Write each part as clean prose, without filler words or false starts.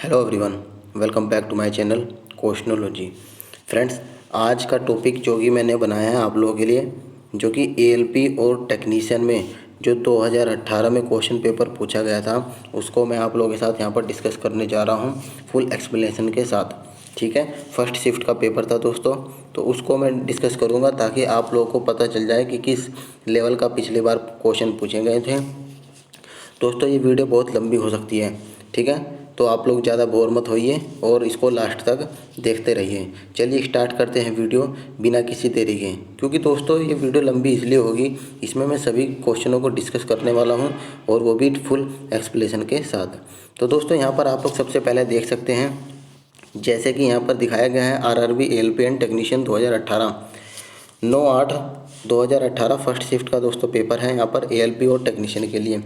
Hello everyone, welcome back to my channel Questionology. Friends, आज का topic जो कि मैंने बनाया है आप लोगों के लिए, जो कि एएलपी और टेक्नीशियन में जो 2018 में क्वेश्चन पेपर पूछा गया था, उसको मैं आप लोगों के साथ यहाँ पर डिस्कस करने जा रहा हूँ फुल एक्सप्लेनेशन के साथ। ठीक है, फर्स्ट शिफ्ट का पेपर था दोस्तों, तो उसको मैं डिस्कस करूँगा ताकि आप लोगों को पता चल जाए कि किस लेवल का पिछली बार क्वेश्चन पूछे गए थे। दोस्तों, ये वीडियो बहुत लंबी हो सकती है, ठीक है, तो आप लोग ज़्यादा बोर मत होइए और इसको लास्ट तक देखते रहिए। चलिए स्टार्ट करते हैं वीडियो बिना किसी देरी के, क्योंकि दोस्तों ये वीडियो लंबी इसलिए होगी, इसमें मैं सभी क्वेश्चनों को डिस्कस करने वाला हूँ और वो भी फुल एक्सप्लेनेशन के साथ। तो दोस्तों, यहाँ पर आप लोग सबसे पहले देख सकते हैं, जैसे कि यहाँ पर दिखाया गया है RRB ALP and technician 2018 9/8/2018 first shift का दोस्तों पेपर है यहाँ पर एएलपी और टेक्नीशियन के लिए।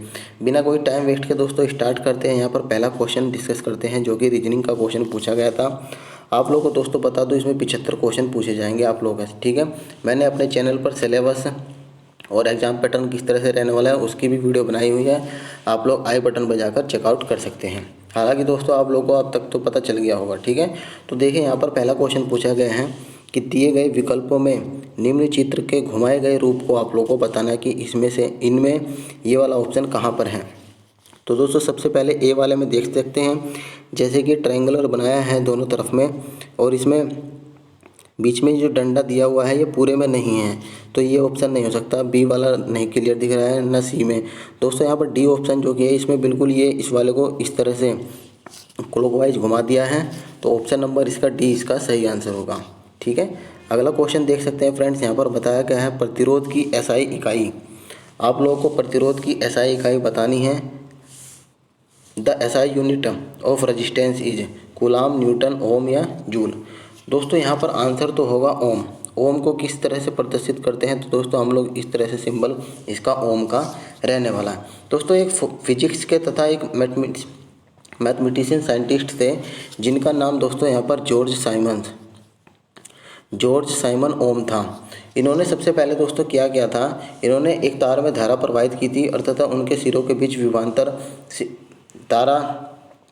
बिना कोई टाइम वेस्ट के दोस्तों स्टार्ट करते हैं। यहाँ पर पहला क्वेश्चन डिस्कस करते हैं, जो कि रीजनिंग का क्वेश्चन पूछा गया था। आप लोगों को दोस्तों बता दूं, इसमें 75 क्वेश्चन पूछे जाएंगे आप लोगों से, ठीक है। मैंने अपने चैनल पर सिलेबस और एग्जाम पैटर्न किस तरह से रहने वाला है उसकी भी वीडियो बनाई हुई है, आप लोग आई बटन बजाकर चेकआउट कर सकते हैं। हालांकि दोस्तों आप लोगों को अब तक तो पता चल गया होगा, ठीक है। तो देखिए, यहाँ पर पहला क्वेश्चन पूछा गया है कि दिए गए विकल्पों में निम्न चित्र के घुमाए गए रूप को आप लोगों को बताना है कि इसमें से इनमें ये वाला ऑप्शन कहाँ पर है। तो दोस्तों, सबसे पहले ए वाले में देख सकते हैं, जैसे कि ट्रायंगुलर बनाया है दोनों तरफ में, और इसमें बीच में जो डंडा दिया हुआ है ये पूरे में नहीं है, तो ये ऑप्शन नहीं हो सकता। बी वाला नहीं क्लियर दिख रहा है, ना सी में। दोस्तों, यहाँ पर डी ऑप्शन जो कि है, इसमें बिल्कुल ये इस वाले को इस तरह से क्लॉकवाइज घुमा दिया है, तो ऑप्शन नंबर इसका डी इसका सही आंसर होगा, ठीक है। अगला क्वेश्चन देख सकते हैं फ्रेंड्स, यहाँ पर बताया गया है प्रतिरोध की एसआई इकाई। आप लोगों को प्रतिरोध की एसआई इकाई बतानी है। The SI unit of resistance is coulomb, newton, ohm या जूल। दोस्तों, यहाँ पर आंसर तो होगा ओम। ओम को किस तरह से प्रदर्शित करते हैं, तो दोस्तों हम लोग इस तरह से सिंबल इसका ओम का रहने वाला है। दोस्तों, एक फिजिक्स के तथा एक मैथमेटिशियन साइंटिस्ट थे, जिनका नाम दोस्तों यहाँ पर जॉर्ज साइमन ओम था। इन्होंने सबसे पहले दोस्तों क्या किया था, इन्होंने एक तार में धारा प्रवाहित की थी और तथा उनके सिरों के बीच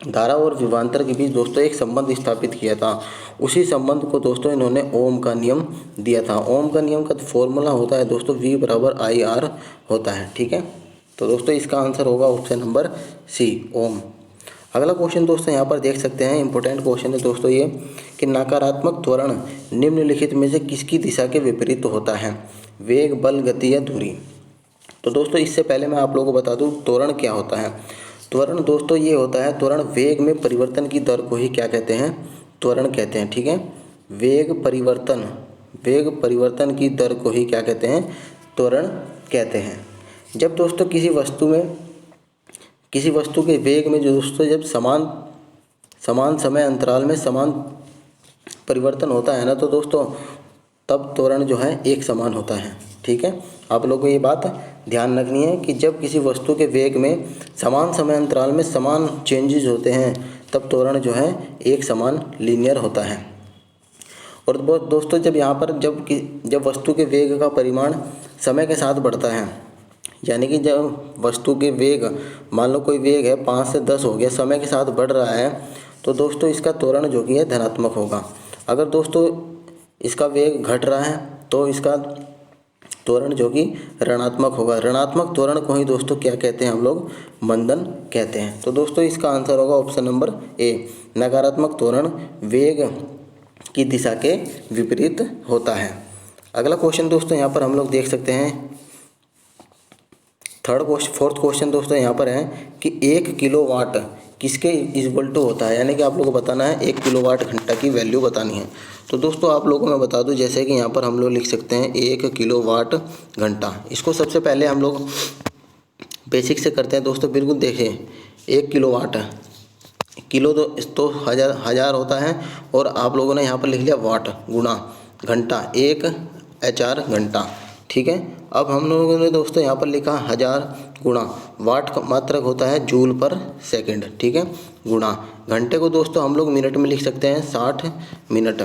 धारा और विभवांतर के बीच दोस्तों एक संबंध स्थापित किया था। उसी संबंध को दोस्तों इन्होंने ओम का नियम दिया था। ओम का नियम का फॉर्मूला होता है दोस्तों V = IR होता है, ठीक है। तो दोस्तों इसका आंसर होगा ऑप्शन नंबर सी, ओम। अगला क्वेश्चन दोस्तों यहाँ पर देख सकते हैं, इंपॉर्टेंट क्वेश्चन है दोस्तों ये, कि नकारात्मक त्वरण निम्नलिखित में से किसकी दिशा के विपरीत होता है। वेग, बल, गति या दूरी। तो दोस्तों इससे पहले मैं आप लोगों को बता दूं त्वरण क्या होता है। त्वरण दोस्तों ये होता है, त्वरण वेग में परिवर्तन की दर को ही क्या कहते हैं, त्वरण कहते हैं, ठीक है। वेग परिवर्तन की दर को ही क्या कहते हैं, त्वरण कहते हैं। जब दोस्तों किसी वस्तु के वेग में जो दोस्तों जब समान समय अंतराल में समान परिवर्तन होता है ना, तो दोस्तों तब त्वरण जो है एक समान होता है, ठीक है। आप लोगों को ये बात ध्यान रखनी है कि जब किसी वस्तु के वेग में समान समय अंतराल में समान चेंजेस होते हैं, तब त्वरण जो है एक समान लीनियर होता है। और दोस्तों जब यहाँ पर जब वस्तु के वेग का परिमाण समय के साथ बढ़ता है, यानी कि जब वस्तु के वेग, मान लो कोई वेग है 5 से 10 हो गया, समय के साथ बढ़ रहा है, तो दोस्तों इसका त्वरण जो कि है धनात्मक होगा। अगर दोस्तों इसका वेग घट रहा है तो इसका त्वरण जो कि ऋणात्मक होगा। ऋणात्मक त्वरण को ही दोस्तों क्या कहते हैं, हम लोग मंदन कहते हैं। तो दोस्तों इसका आंसर होगा ऑप्शन नंबर ए, नकारात्मक त्वरण वेग की दिशा के विपरीत होता है। अगला क्वेश्चन दोस्तों यहाँ पर हम लोग देख सकते हैं, फोर्थ क्वेश्चन दोस्तों यहाँ पर है कि 1 किलोवाट किसके इक्वल टू होता है, यानी कि आप लोगों को बताना है 1 किलोवाट घंटा की वैल्यू बतानी है। तो दोस्तों आप लोगों को मैं बता दूं, जैसे कि यहाँ पर हम लोग लिख सकते हैं 1 किलोवाट घंटा। इसको सबसे पहले हम लोग बेसिक से करते हैं दोस्तों। बिल्कुल देखिए, 1 किलोवाट है, किलो तो हज़ार होता है, और आप लोगों ने यहाँ पर लिख लिया वाट गुणा घंटा, 1 HR घंटा, ठीक है। अब हम लोगों ने दोस्तों यहाँ पर लिखा 1000 गुणा वाट का मात्रक होता है जूल पर सेकंड, ठीक है, गुणा घंटे को दोस्तों हम लोग मिनट में लिख सकते हैं 60 मिनट।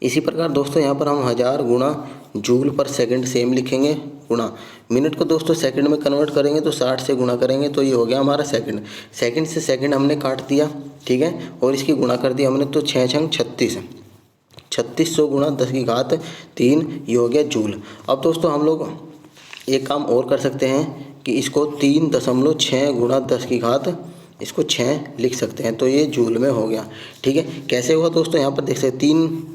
इसी प्रकार दोस्तों यहाँ पर हम 1000 गुणा जूल पर सेकंड सेम लिखेंगे, गुणा मिनट को दोस्तों सेकंड में कन्वर्ट करेंगे तो 60 से गुणा करेंगे, तो ये हो गया हमारा सेकंड। सेकंड से सेकंड हमने काट दिया, ठीक है, और इसकी गुणा कर दी हमने तो 6 छंग 36, 3600 गुणा 10 की घात 3, ये हो गया जूल। अब दोस्तों हम लोग एक काम और कर सकते हैं कि इसको 3.6 गुणा 10 की घात इसको 6 लिख सकते हैं, तो ये जूल में हो गया। ठीक है, कैसे हुआ दोस्तों, यहाँ पर देख सकते हैं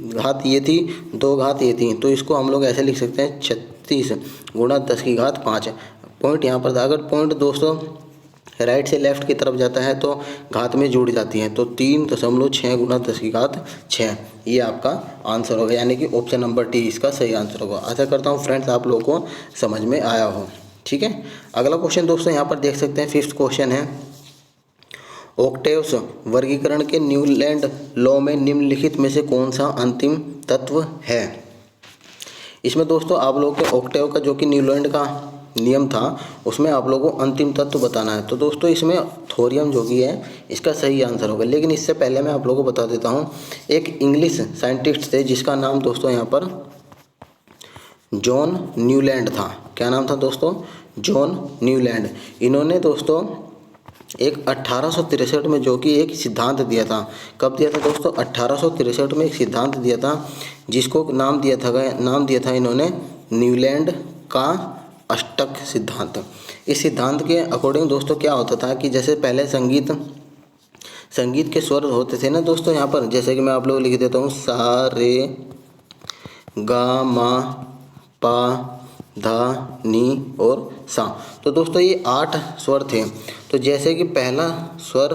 3 घात ये थी, 2 घात ये थी, तो इसको हम लोग ऐसे लिख सकते हैं 36 गुणा 10 की घात 5। पॉइंट यहाँ पर था, अगर पॉइंट दोस्तों राइट से लेफ्ट की तरफ जाता है तो घात में जुड़ जाती है, तो 3.6 गुणा 10 की घात 6, ये आपका आंसर होगा, यानी कि ऑप्शन नंबर डी इसका सही आंसर होगा। आशा करता हूँ फ्रेंड्स आप लोगों को समझ में आया हो। ठीक है, अगला क्वेश्चन दोस्तों यहाँ पर देख सकते हैं, 5th क्वेश्चन है, ऑक्टेव्स वर्गीकरण के न्यूलैंड लॉ में निम्नलिखित में से कौन सा अंतिम तत्व है। इसमें दोस्तों आप लोगों के ऑक्टेव का जो कि न्यूलैंड का नियम था उसमें आप लोगों को अंतिम तत्व बताना है, तो दोस्तों इसमें थोरियम जो कि है इसका सही आंसर होगा। लेकिन इससे पहले मैं आप लोगों को बता देता हूँ, एक इंग्लिश साइंटिस्ट थे जिसका नाम दोस्तों यहाँ पर जॉन न्यूलैंड था। क्या नाम था दोस्तों, जॉन न्यूलैंड। इन्होंने दोस्तों एक 1863 में जो कि एक सिद्धांत दिया था। कब दिया था दोस्तों, 1863 में एक सिद्धांत दिया था जिसको नाम दिया था इन्होंने न्यूलैंड का अष्टक सिद्धांत। इस सिद्धांत के अकॉर्डिंग दोस्तों क्या होता था कि जैसे पहले संगीत के स्वर होते थे ना दोस्तों, यहाँ पर जैसे कि मैं आप लोगों को लिख देता हूँ, सा रे गा मा पा धा नी और सा। तो दोस्तों ये 8 स्वर थे। तो जैसे कि पहला स्वर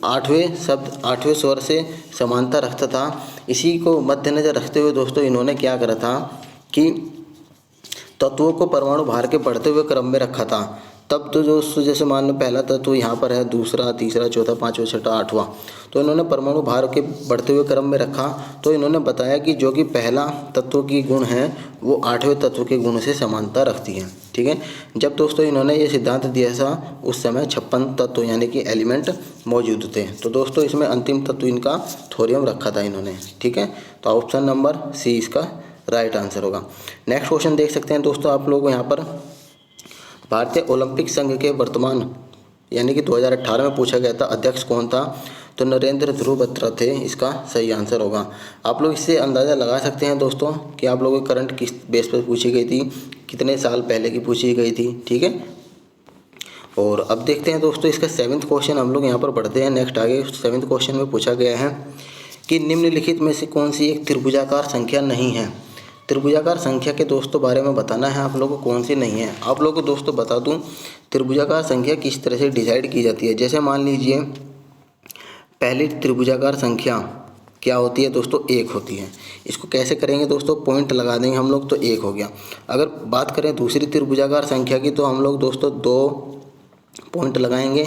8वें स्वर से समानता रखता था, इसी को मद्देनजर रखते हुए दोस्तों इन्होंने क्या करा था कि तत्वों को परमाणु भार के बढ़ते हुए क्रम में रखा था। तब तो दोस्तों जैसे मान लो पहला तत्व यहाँ पर है, दूसरा, तीसरा, चौथा, पाँचवा, छठा, आठवां, तो इन्होंने परमाणु भार के बढ़ते हुए क्रम में रखा। तो इन्होंने बताया कि जो कि पहला तत्व की गुण है वो 8वें तत्व के गुण से समानता रखती है। ठीक है, जब दोस्तों इन्होंने ये सिद्धांत दिया था उस समय 56 तत्व यानी कि एलिमेंट मौजूद थे। तो दोस्तों इसमें अंतिम तत्व इनका थोरियम रखा था इन्होंने। ठीक है, तो ऑप्शन नंबर सी इसका राइट आंसर होगा। नेक्स्ट क्वेश्चन देख सकते हैं दोस्तों आप लोग यहाँ पर, भारतीय ओलंपिक संघ के वर्तमान यानी कि 2018 में पूछा गया था अध्यक्ष कौन था, तो नरेंद्र ध्रुव बत्रा थे, इसका सही आंसर होगा। आप लोग इससे अंदाज़ा लगा सकते हैं दोस्तों कि आप लोगों की करंट किस बेस पर पूछी गई थी, कितने साल पहले की पूछी गई थी। ठीक है, और अब देखते हैं दोस्तों इसका 7th क्वेश्चन हम लोग यहाँ पर पढ़ते हैं। नेक्स्ट आगे 7th क्वेश्चन में पूछा गया है कि निम्नलिखित में से कौन सी एक त्रिभुजाकार संख्या नहीं है। त्रिभुजाकार संख्या के दोस्तों बारे में बताना है आप लोगों को कौन सी नहीं है। आप लोगों को दोस्तों बता दूं त्रिभुजाकार संख्या किस तरह से डिसाइड की जाती है। जैसे मान लीजिए पहली त्रिभुजाकार संख्या क्या होती है दोस्तों, 1 होती है। इसको कैसे करेंगे दोस्तों, पॉइंट लगा देंगे हम लोग तो 1 हो गया। अगर बात करें दूसरी त्रिभुजाकार संख्या की तो हम लोग दोस्तों 2 पॉइंट लगाएंगे,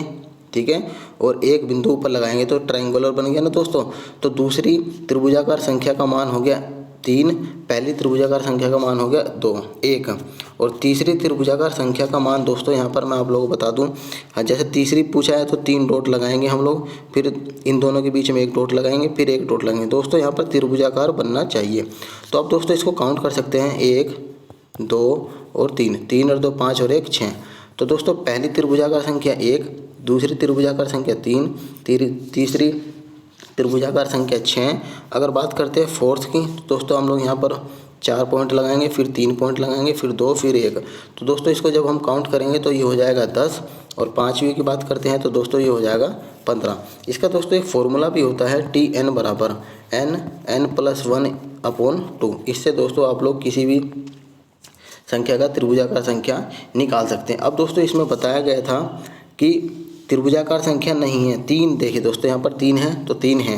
ठीक है, और एक बिंदु ऊपर लगाएंगे तो ट्रायंगुलर बन गया ना दोस्तों। तो दूसरी त्रिभुजाकार संख्या का मान हो गया 3, पहली त्रिभुजाकार संख्या का मान हो गया 2, 1, और तीसरी त्रिभुजाकार संख्या का मान दोस्तों यहाँ पर मैं आप लोगों को बता दूँ, जैसे तीसरी पूछा है तो 3 डॉट लगाएंगे हम लोग, फिर इन दोनों के बीच में 1 डॉट लगाएंगे, फिर 1 डॉट लगाएंगे दोस्तों, यहाँ पर त्रिभुजाकार बनना चाहिए। तो अब दोस्तों इसको काउंट कर सकते हैं, 1, 2 और 3, 3 और 2 5 और 1 6। तो दोस्तों पहली त्रिभुजाकार संख्या 1, दूसरी त्रिभुजाकार संख्या 3, तीसरी त्रिभुजाकार संख्या 6। अगर बात करते हैं फोर्थ की तो दोस्तों हम लोग यहाँ पर 4 पॉइंट लगाएंगे, फिर 3 पॉइंट लगाएंगे, फिर 2, फिर 1। तो दोस्तों इसको जब हम काउंट करेंगे तो ये हो जाएगा 10, और पाँचवीं की बात करते हैं तो दोस्तों ये हो जाएगा 15। इसका दोस्तों एक फॉर्मूला भी होता है TN बराबर n+1/2। इससे दोस्तों आप लोग किसी भी संख्या का त्रिभुजाकार संख्या निकाल सकते हैं। अब दोस्तों इसमें बताया गया था कि त्रिभुजाकार संख्या नहीं है, 3 देखिए दोस्तों यहाँ पर 3 है तो 3 है,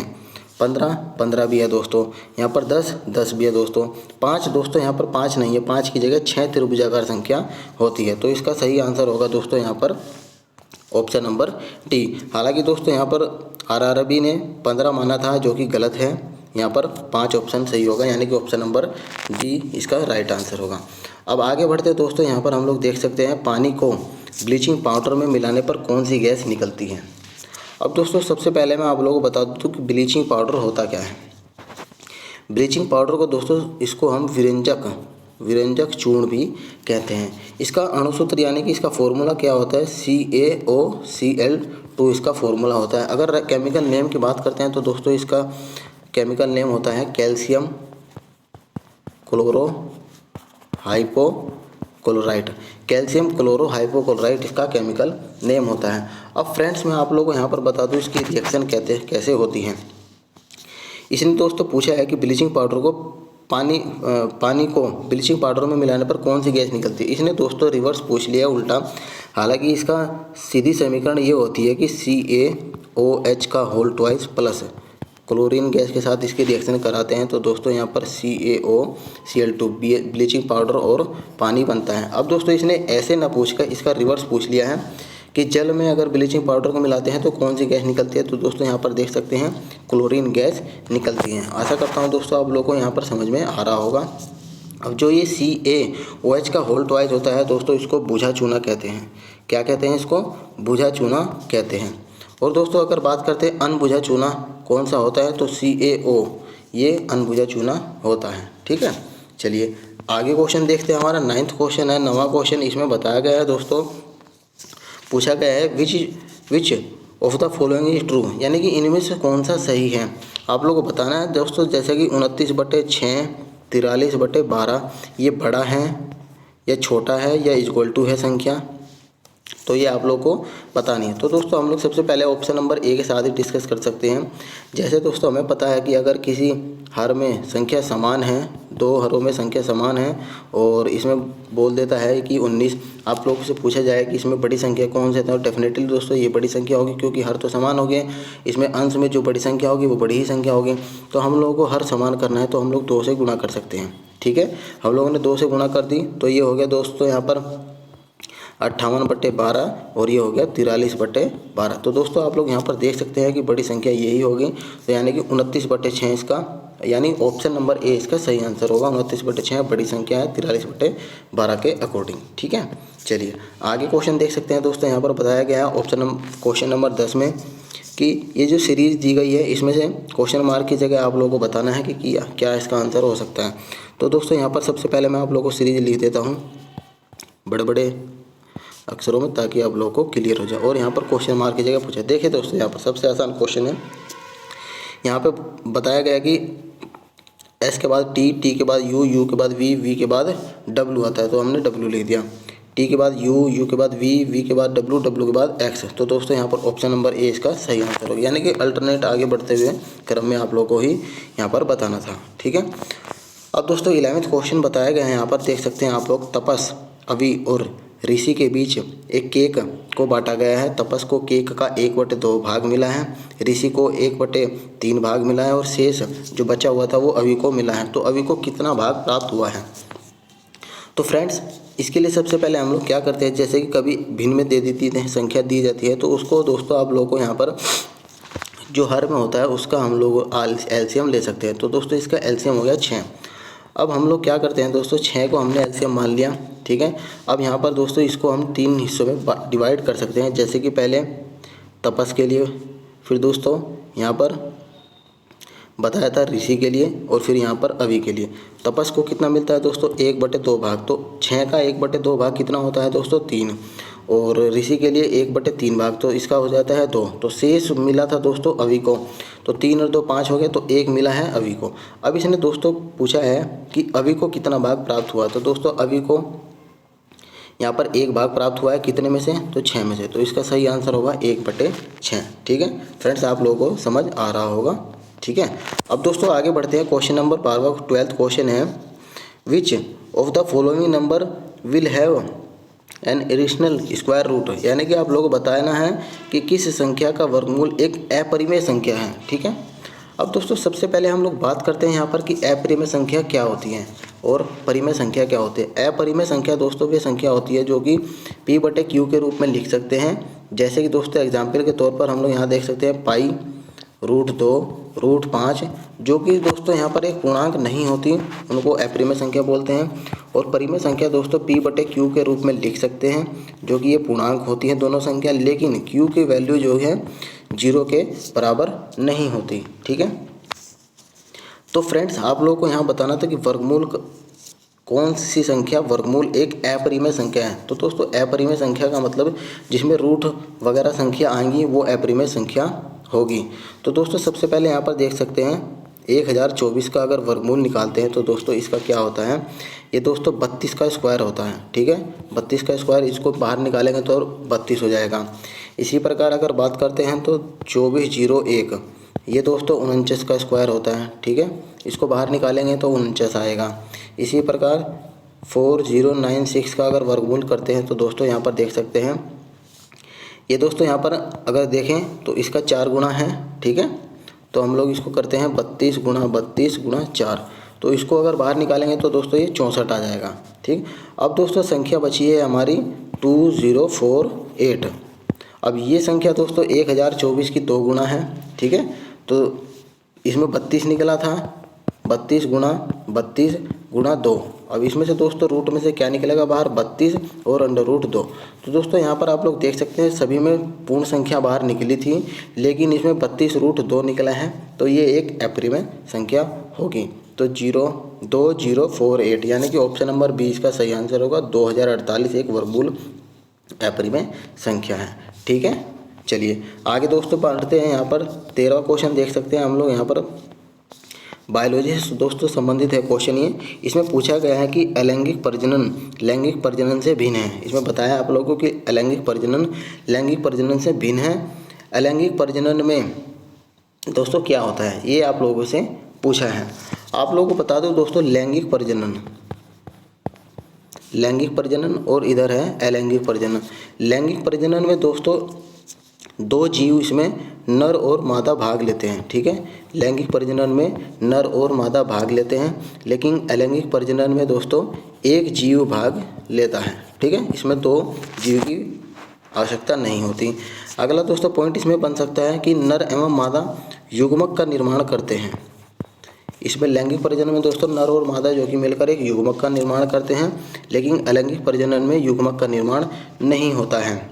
15 भी है दोस्तों, यहाँ पर 10 भी है दोस्तों, 5 दोस्तों यहाँ पर 5 नहीं है, 5 की जगह 6 त्रिभुजाकार संख्या होती है। तो इसका सही आंसर होगा दोस्तों यहाँ पर ऑप्शन नंबर डी। हालांकि दोस्तों यहाँ पर RRB ने 15 माना था जो कि गलत है, यहाँ पर 5 ऑप्शन सही होगा, यानी कि ऑप्शन नंबर डी इसका राइट आंसर होगा। अब आगे बढ़ते दोस्तों यहाँ पर हम लोग देख सकते हैं पानी को ब्लीचिंग पाउडर में मिलाने पर कौन सी गैस निकलती है। अब दोस्तों सबसे पहले मैं आप लोगों को बता दूं कि ब्लीचिंग पाउडर होता क्या है। ब्लीचिंग पाउडर को दोस्तों इसको हम विरंजक चूर्ण भी कहते हैं। इसका अणुसूत्र यानी कि इसका फॉर्मूला क्या होता है, CaOCl तो इसका फॉर्मूला होता है। अगर केमिकल नेम की बात करते हैं तो दोस्तों इसका केमिकल नेम होता है calcium chloro hypochlorite. Calcium chloro hypochlorite इसका केमिकल नेम होता है। अब फ्रेंड्स मैं आप लोगों को यहाँ पर बता दूँ इसकी रिएक्शन कैसे होती हैं। इसने दोस्तों पूछा है कि ब्लीचिंग पाउडर को पानी को ब्लीचिंग पाउडर में मिलाने पर कौन सी गैस निकलती है। इसने दोस्तों रिवर्स पूछ लिया उल्टा। हालांकि इसका सीधी समीकरण ये होती है कि CaOH का whole twice plus chlorine gas के साथ इसकी रिएक्शन कराते हैं तो दोस्तों यहाँ पर CaOCl2 ब्लीचिंग पाउडर और पानी बनता है। अब दोस्तों इसने ऐसे ना पूछकर इसका रिवर्स पूछ लिया है कि जल में अगर ब्लीचिंग पाउडर को मिलाते हैं तो कौन सी गैस निकलती है। तो दोस्तों यहाँ पर देख सकते हैं क्लोरीन गैस निकलती है। आशा करता हूँ दोस्तों आप लोगों को यहाँ पर समझ में आ रहा होगा। अब जो ये CaOH का होल ट्वाइस होता है दोस्तों इसको बुझा चूना कहते हैं। क्या कहते हैं इसको? बुझा चूना कहते हैं। और दोस्तों अगर बात करते हैं अनबुझा चूना कौन सा होता है तो CaO ये अनबुझा चूना होता है। ठीक है, चलिए आगे क्वेश्चन देखते हैं। हमारा 9th क्वेश्चन है, 9वां क्वेश्चन। इसमें बताया गया है दोस्तों, पूछा गया है which of the following is true, यानी कि इनमें से कौन सा सही है आप लोगों को बताना है दोस्तों। जैसे कि 29/6 43/12 ये बड़ा है या छोटा है या इक्वल टू है संख्या, तो ये आप लोग को बतानी है। तो दोस्तों हम लोग सबसे पहले ऑप्शन नंबर ए के साथ ही डिस्कस कर सकते हैं। जैसे दोस्तों हमें पता है कि अगर किसी हर में संख्या समान है, 2 हरों में संख्या समान है और इसमें बोल देता है कि 19, आप लोगों से पूछा जाए कि इसमें बड़ी संख्या कौन सी है तो डेफिनेटली दोस्तों ये बड़ी संख्या होगी, क्योंकि हर तो समान हो गए। इसमें अंश में जो बड़ी संख्या होगी वो बड़ी ही संख्या होगी। तो हम लोगों को हर समान करना है तो हम लोग 2 से गुणा कर सकते हैं। ठीक है, हम लोगों ने 2 से गुणा कर दी तो ये हो गया दोस्तों यहाँ पर 58/12 और ये हो गया 43/12। तो दोस्तों आप लोग यहाँ पर देख सकते हैं कि बड़ी संख्या यही होगी। तो यानी कि 29/6 इसका, यानी ऑप्शन नंबर ए इसका सही आंसर होगा। 29/6 बड़ी संख्या है 43/12 के अकॉर्डिंग। ठीक है, चलिए आगे क्वेश्चन देख सकते हैं दोस्तों। यहाँ पर बताया गया है क्वेश्चन नंबर 10 में कि ये जो सीरीज़ दी गई है इसमें से क्वेश्चन मार्क की जगह आप लोगों को बताना है कि क्या इसका आंसर हो सकता है। तो दोस्तों यहाँ पर सबसे पहले मैं आप लोगों को सीरीज लिख देता हूँ बड़े बड़े अक्षरों में, ताकि आप लोगों को क्लियर हो जाए। और यहाँ पर क्वेश्चन मार्क की जगह पूछा, देखिए दोस्तों यहाँ पर सबसे आसान क्वेश्चन है। यहाँ पे बताया गया कि S के बाद T, T के बाद U, U के बाद V, V के बाद W आता है, तो हमने W लिख दिया। T के बाद U, U के बाद V, V के बाद W, W के बाद X। तो दोस्तों यहाँ पर ऑप्शन नंबर ए इसका सही आंसर होगा, यानी कि अल्टरनेट आगे बढ़ते हुए क्रम में आप लोगों को ही यहाँ पर बताना था। ठीक है, अब दोस्तों 11वां क्वेश्चन बताया गया है। यहाँ पर देख सकते हैं आप लोग, तपस, अवि और ऋषि के बीच एक केक को बांटा गया है। तपस को केक का 1/2 भाग मिला है, ऋषि को 1/3 भाग मिला है और शेष जो बचा हुआ था वो अवि को मिला है। तो अवि को कितना भाग प्राप्त हुआ है। तो फ्रेंड्स इसके लिए सबसे पहले हम लोग क्या करते हैं, जैसे कि कभी भिन्न में दे देती है संख्या दी जाती है तो उसको दोस्तों आप लोगों को यहाँ पर जो हर में होता है उसका हम लोग एलसीएम ले सकते हैं। तो दोस्तों इसका एलसीएम हो गया 6। अब हम लोग क्या करते हैं दोस्तों, 6 को हमने एलसीएम मान लिया। ठीक है, अब यहाँ पर दोस्तों इसको हम 3 हिस्सों में डिवाइड कर सकते हैं। जैसे कि पहले तपस के लिए, फिर दोस्तों यहाँ पर बताया था ऋषि के लिए और फिर यहाँ पर अवि के लिए। तपस को कितना मिलता है दोस्तों 1/2 भाग, तो 6 का 1/2 भाग कितना होता है दोस्तों 3, और ऋषि के लिए 1/3 भाग, तो इसका हो जाता है 2। तो शेष मिला था दोस्तों अवि को, तो 3 और 2 5 हो गए, तो 1 मिला है अवि को। अब इसने दोस्तों पूछा है कि अवि को कितना भाग प्राप्त हुआ। तो दोस्तों अवि को यहाँ पर 1 भाग प्राप्त हुआ है, कितने में से, तो 6 में से। तो इसका सही आंसर होगा 1/6। ठीक है फ्रेंड्स, आप लोगों को समझ आ रहा होगा। ठीक है, अब दोस्तों आगे बढ़ते हैं। क्वेश्चन नंबर 12वां क्वेश्चन है, which of the following number will have an irrational square root, यानी कि आप लोगों को बताना है कि किस संख्या का वर्गमूल एक अपरिमेय संख्या है। ठीक है, अब दोस्तों सबसे पहले हम लोग बात करते हैं यहाँ पर कि अपरिमेय संख्या क्या होती है और परिमेय संख्या क्या होती है। अपरिमेय संख्या दोस्तों वे संख्या होती है जो कि P/Q के रूप में लिख सकते हैं। जैसे कि दोस्तों एग्जाम्पल के तौर पर हम लोग यहाँ देख सकते हैं पाई, √2, √5, जो कि दोस्तों यहाँ पर एक पूर्णांक नहीं होती, उनको अपरिमेय संख्या बोलते हैं। और परिमेय संख्या दोस्तों P/Q के रूप में लिख सकते हैं, जो कि ये पूर्णांक होती है दोनों संख्या, लेकिन Q की वैल्यू जो है 0 के बराबर नहीं होती। ठीक है, तो फ्रेंड्स आप लोगों को यहाँ बताना था कि वर्गमूल कौन सी संख्या वर्गमूल एक अपरिमेय संख्या है? तो दोस्तों अपरिमेय संख्या का मतलब जिसमें रूट वगैरह संख्या आएंगी वो अपरिमेय संख्या होगी। तो दोस्तों सबसे पहले यहाँ पर देख सकते हैं 1024 का अगर वर्गमूल निकालते हैं तो दोस्तों इसका क्या होता है, ये दोस्तों 32 का स्क्वायर होता है। ठीक है, 32 का स्क्वायर, इसको बाहर निकालेंगे तो 32 हो जाएगा। इसी प्रकार अगर बात करते हैं तो 2401, ये दोस्तों 49 का स्क्वायर होता है। ठीक है, इसको बाहर निकालेंगे तो 49 आएगा। इसी प्रकार 4096 का अगर वर्गमूल करते हैं तो दोस्तों यहाँ पर देख सकते हैं, ये दोस्तों यहाँ पर अगर देखें तो इसका 4 गुना है। ठीक है, तो हम लोग इसको करते हैं 32 गुणा 4, तो इसको अगर बाहर निकालेंगे तो दोस्तों ये 64 आ जाएगा। ठीक, अब दोस्तों संख्या बची है हमारी 2048। अब ये संख्या दोस्तों 1024 की 2 गुना है। ठीक है, तो इसमें 32 निकला था, 32 गुणा 2। अब इसमें से दोस्तों रूट में से क्या निकलेगा बाहर, 32 और √2। तो दोस्तों यहाँ पर आप लोग देख सकते हैं सभी में पूर्ण संख्या बाहर निकली थी, लेकिन इसमें 32√2 निकला है, तो ये एक अपरिमेय संख्या होगी। तो 2048 यानी कि ऑप्शन नंबर 20 का सही आंसर होगा। 2048 एक वर्गमूल अपरिमेय संख्या है। ठीक है, चलिए आगे दोस्तों पढ़ते हैं। यहाँ पर 13वां क्वेश्चन देख सकते हैं हम लोग, यहाँ पर बायोलॉजी से दोस्तों संबंधित है क्वेश्चन ये। इसमें पूछा गया है कि अलैंगिक प्रजनन लैंगिक प्रजनन से भिन्न है। इसमें बताया आप लोगों को कि अलैंगिक प्रजनन लैंगिक प्रजनन से भिन्न है। अलैंगिक प्रजनन में दोस्तों क्या होता है ये आप लोगों से पूछा है। आप लोगों को बता दो दोस्तों, लैंगिक प्रजनन और इधर है अलैंगिक प्रजनन। लैंगिक प्रजनन में दोस्तों 2 जीव इसमें नर और मादा भाग लेते हैं। ठीक है, लैंगिक प्रजनन में नर और मादा भाग लेते हैं, लेकिन अलैंगिक प्रजनन में दोस्तों एक जीव भाग लेता है। ठीक है, इसमें 2 जीव की आवश्यकता नहीं होती। अगला दोस्तों पॉइंट इसमें बन सकता है कि नर एवं मादा युग्मक का निर्माण करते हैं। इसमें लैंगिक प्रजनन में दोस्तों नर और मादा जो कि मिलकर एक युग्मक का निर्माण करते हैं, लेकिन अलैंगिक प्रजनन में युग्मक का निर्माण नहीं होता है।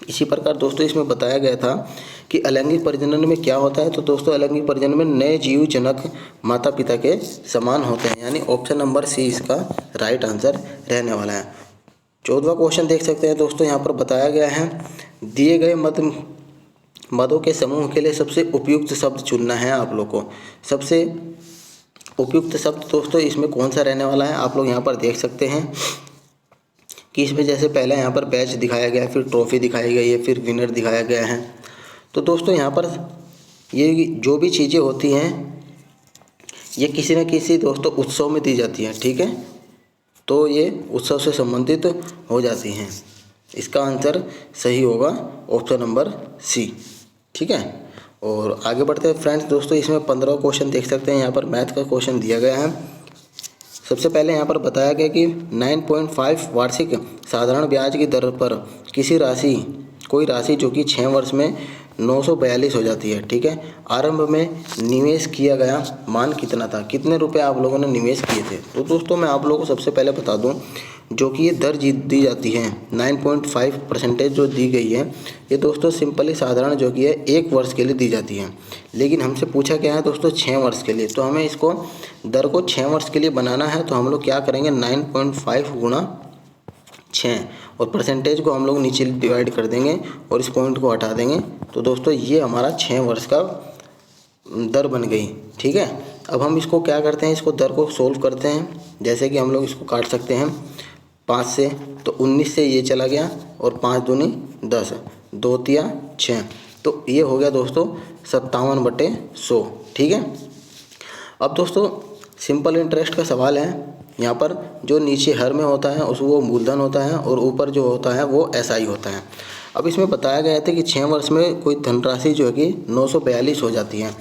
इसी प्रकार दोस्तों इसमें बताया गया था कि अलैंगिक प्रजनन में क्या होता है। तो दोस्तों अलैंगिक प्रजनन में नए जीव जनक माता पिता के समान होते हैं, यानी ऑप्शन नंबर सी इसका राइट आंसर रहने वाला है। 14वां क्वेश्चन देख सकते हैं दोस्तों, यहाँ पर बताया गया है दिए गए मदों के समूह के लिए सबसे उपयुक्त शब्द चुनना है आप लोग को। सबसे उपयुक्त शब्द दोस्तों इसमें कौन सा रहने वाला है, आप लोग यहाँ पर देख सकते हैं कि इसमें जैसे पहले यहाँ पर बैच दिखाया गया है, फिर ट्रॉफी दिखाई गई है, फिर विनर दिखाया गया है। तो दोस्तों यहाँ पर ये जो भी चीज़ें होती हैं ये किसी न किसी दोस्तों उत्सव में दी जाती हैं। ठीक है, तो ये उत्सव से संबंधित हो जाती हैं। इसका आंसर सही होगा ऑप्शन नंबर सी। ठीक है, और आगे बढ़ते हैं फ्रेंड्स। दोस्तों इसमें 15वां क्वेश्चन देख सकते हैं, यहाँ पर मैथ का क्वेश्चन दिया गया है। सबसे पहले यहाँ पर बताया गया कि 9.5 वार्षिक साधारण ब्याज की दर पर कोई राशि जो कि 6 वर्ष में 942 हो जाती है। ठीक है, आरंभ में निवेश किया गया मान कितना था, कितने रुपए आप लोगों ने निवेश किए थे। तो दोस्तों मैं आप लोगों को सबसे पहले बता दूं, जो कि ये दर दी जाती है 9.5% जो दी गई है, ये दोस्तों सिंपली साधारण जो कि है 1 वर्ष के लिए दी जाती है। लेकिन हमसे पूछा गया है दोस्तों 6 वर्ष के लिए, तो हमें इसको दर को 6 वर्ष के लिए बनाना है। तो हम लोग क्या करेंगे, 9.5 गुणा 6 और परसेंटेज को हम लोग नीचे डिवाइड कर देंगे और इस पॉइंट को हटा देंगे। तो दोस्तों ये हमारा 6 वर्ष का दर बन गई। ठीक है, अब हम इसको क्या करते हैं, इसको दर को सोल्व करते हैं। जैसे कि हम लोग इसको काट सकते हैं 5 से, तो 19 से ये चला गया और 5 दूनी 10, 2 तिया 6, तो ये हो गया दोस्तों 57/100। ठीक है, अब दोस्तों सिंपल इंटरेस्ट का सवाल है। यहाँ पर जो नीचे हर में होता है उस वो मूलधन होता है और ऊपर जो होता है वो SI होता है। अब इसमें बताया गया था कि 6 वर्ष में कोई धनराशि जो है कि 942 हो जाती है।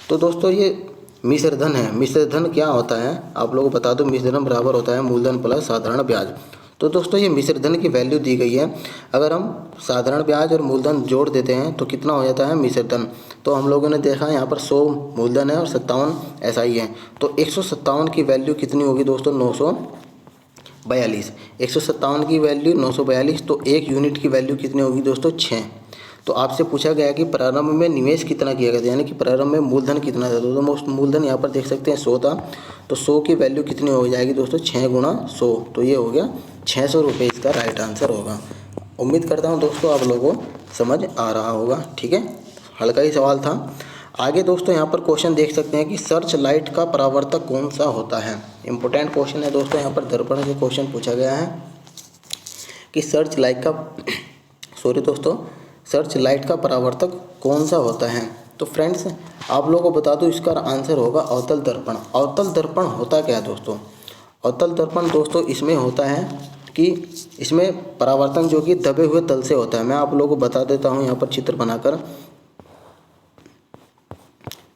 तो दोस्तों ये मिश्र धन है। मिश्र धन क्या होता है आप लोगों को बता दो, मिश्र धन बराबर होता है मूलधन प्लस साधारण ब्याज। तो दोस्तों ये मिश्र धन की वैल्यू दी गई है। अगर हम साधारण ब्याज और मूलधन जोड़ देते हैं तो कितना हो जाता है मिश्र धन। तो हम लोगों ने देखा यहाँ पर 100 मूलधन है और 57 SI है, तो 157 की वैल्यू कितनी होगी दोस्तों, 942। 157 की वैल्यू 942, तो 1 यूनिट की वैल्यू कितनी होगी दोस्तों, 6। तो आपसे पूछा गया कि प्रारंभ में निवेश कितना किया गया था, यानी कि प्रारंभ में मूलधन कितना था। तो मूलधन यहाँ पर देख सकते हैं 100 था। तो 100 की वैल्यू कितनी हो जाएगी दोस्तों, 6 गुणा 100, तो ये हो गया 600 रुपये इसका राइट आंसर होगा। उम्मीद करता हूँ दोस्तों आप लोगों को समझ आ रहा होगा। ठीक है, हल्का ही सवाल था। आगे दोस्तों यहाँ पर क्वेश्चन देख सकते हैं कि सर्च लाइट का परावर्तक कौन सा होता है। इंपॉर्टेंट क्वेश्चन है दोस्तों, यहाँ पर दर्पण से क्वेश्चन पूछा गया है कि सर्च लाइट का परावर्तक कौन सा होता है। तो फ्रेंड्स आप लोगों को बता दूं, इसका आंसर होगा अवतल दर्पण। अवतल दर्पण होता क्या है दोस्तों, अवतल दर्पण दोस्तों इसमें होता है कि इसमें परावर्तन जो कि दबे हुए तल से होता है। मैं आप लोगों को बता देता हूँ यहाँ पर चित्र बनाकर।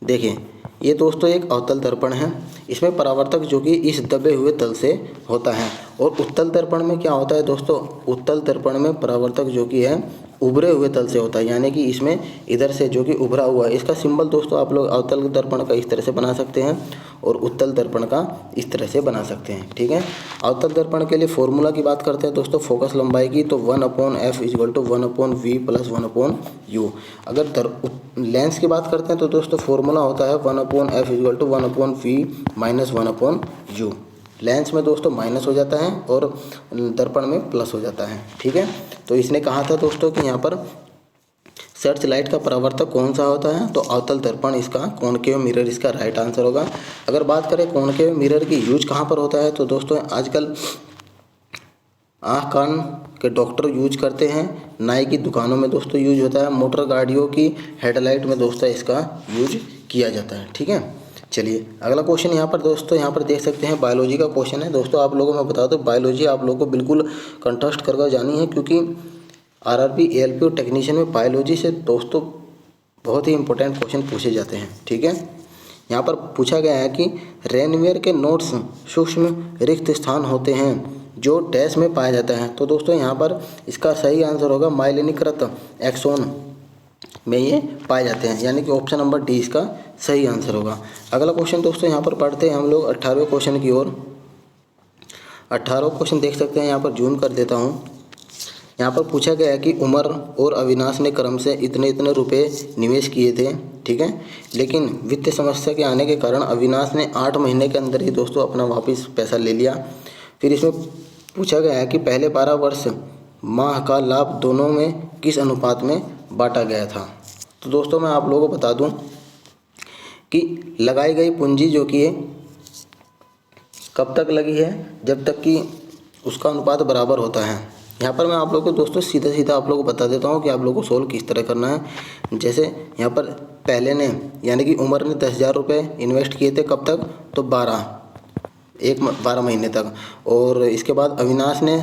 देखिए ये दोस्तों एक अवतल दर्पण है, इसमें परावर्तक जो कि इस दबे हुए तल से होता है। और उत्तल दर्पण में क्या होता है दोस्तों, उत्तल दर्पण में परावर्तक जो कि है उभरे हुए तल से होता है, यानी कि इसमें इधर से जो कि उभरा हुआ है। इसका सिंबल दोस्तों आप लोग अवतल दर्पण का इस तरह से बना सकते हैं और उत्तल दर्पण का इस तरह से बना सकते हैं। ठीक है, अवतल दर्पण के लिए फॉर्मूला की बात करते हैं दोस्तों फोकस लंबाई की, तो 1/f = 1/v + 1/u। अगर लेंस की बात करते हैं तो दोस्तों फॉर्मूला होता है 1/f = 1/v - 1/u। लेंस में दोस्तों माइनस हो जाता है और दर्पण में प्लस हो जाता है। ठीक है, तो इसने कहा था दोस्तों कि यहाँ पर सर्च लाइट का परावर्तक कौन सा होता है, तो अवतल दर्पण इसका कॉनकेव मिरर इसका राइट आंसर होगा। अगर बात करें कॉनकेव मिरर की यूज कहाँ पर होता है, तो दोस्तों आजकल आँख कान के डॉक्टर यूज करते हैं, नाई की दुकानों में दोस्तों यूज होता है, मोटर गाड़ियों की हेडलाइट में दोस्तों इसका यूज किया जाता है। ठीक है, चलिए अगला क्वेश्चन यहाँ पर दोस्तों यहाँ पर देख सकते हैं बायोलॉजी का क्वेश्चन है। दोस्तों आप लोगों को मैं बता दूं बायोलॉजी आप लोगों को बिल्कुल कंठस्थ करके जानी है, क्योंकि आरआरबी एएलपी और टेक्नीशियन में बायोलॉजी से दोस्तों बहुत ही इंपॉर्टेंट क्वेश्चन पूछे जाते हैं। ठीक है, यहाँ पर पूछा गया है कि रेनवियर के नोड्स सूक्ष्म रिक्त स्थान होते हैं जो डैश में पाया जाता है। तो दोस्तों यहाँ पर इसका सही आंसर होगा माइलिनीकृत एक्सोन में ये पाए जाते हैं, यानी कि ऑप्शन नंबर डी इसका सही आंसर होगा। अगला क्वेश्चन दोस्तों यहाँ पर पढ़ते हैं हम लोग 18वें क्वेश्चन की ओर। 18वां क्वेश्चन देख सकते हैं, यहाँ पर जूम कर देता हूँ। यहाँ पर पूछा गया है कि उमर और अविनाश ने क्रम से इतने इतने रुपए निवेश किए थे। ठीक है, लेकिन वित्तीय समस्या के आने के कारण अविनाश ने 8 महीने के अंदर ही दोस्तों अपना वापस पैसा ले लिया। फिर इसमें पूछा गया है कि पहले 12 वर्ष माह का लाभ दोनों में किस अनुपात में बांटा गया था। तो दोस्तों मैं आप लोगों को बता दूं कि लगाई गई पूंजी जो कि कब तक लगी है, जब तक कि उसका अनुपात बराबर होता है। यहाँ पर मैं आप लोगों को दोस्तों सीधा सीधा आप लोगों को बता देता हूँ कि आप लोगों को सोल्व किस तरह करना है। जैसे यहाँ पर पहले ने यानी कि उमर ने 10,000 रुपये इन्वेस्ट किए थे, कब तक, तो 12 महीने तक। और इसके बाद अविनाश ने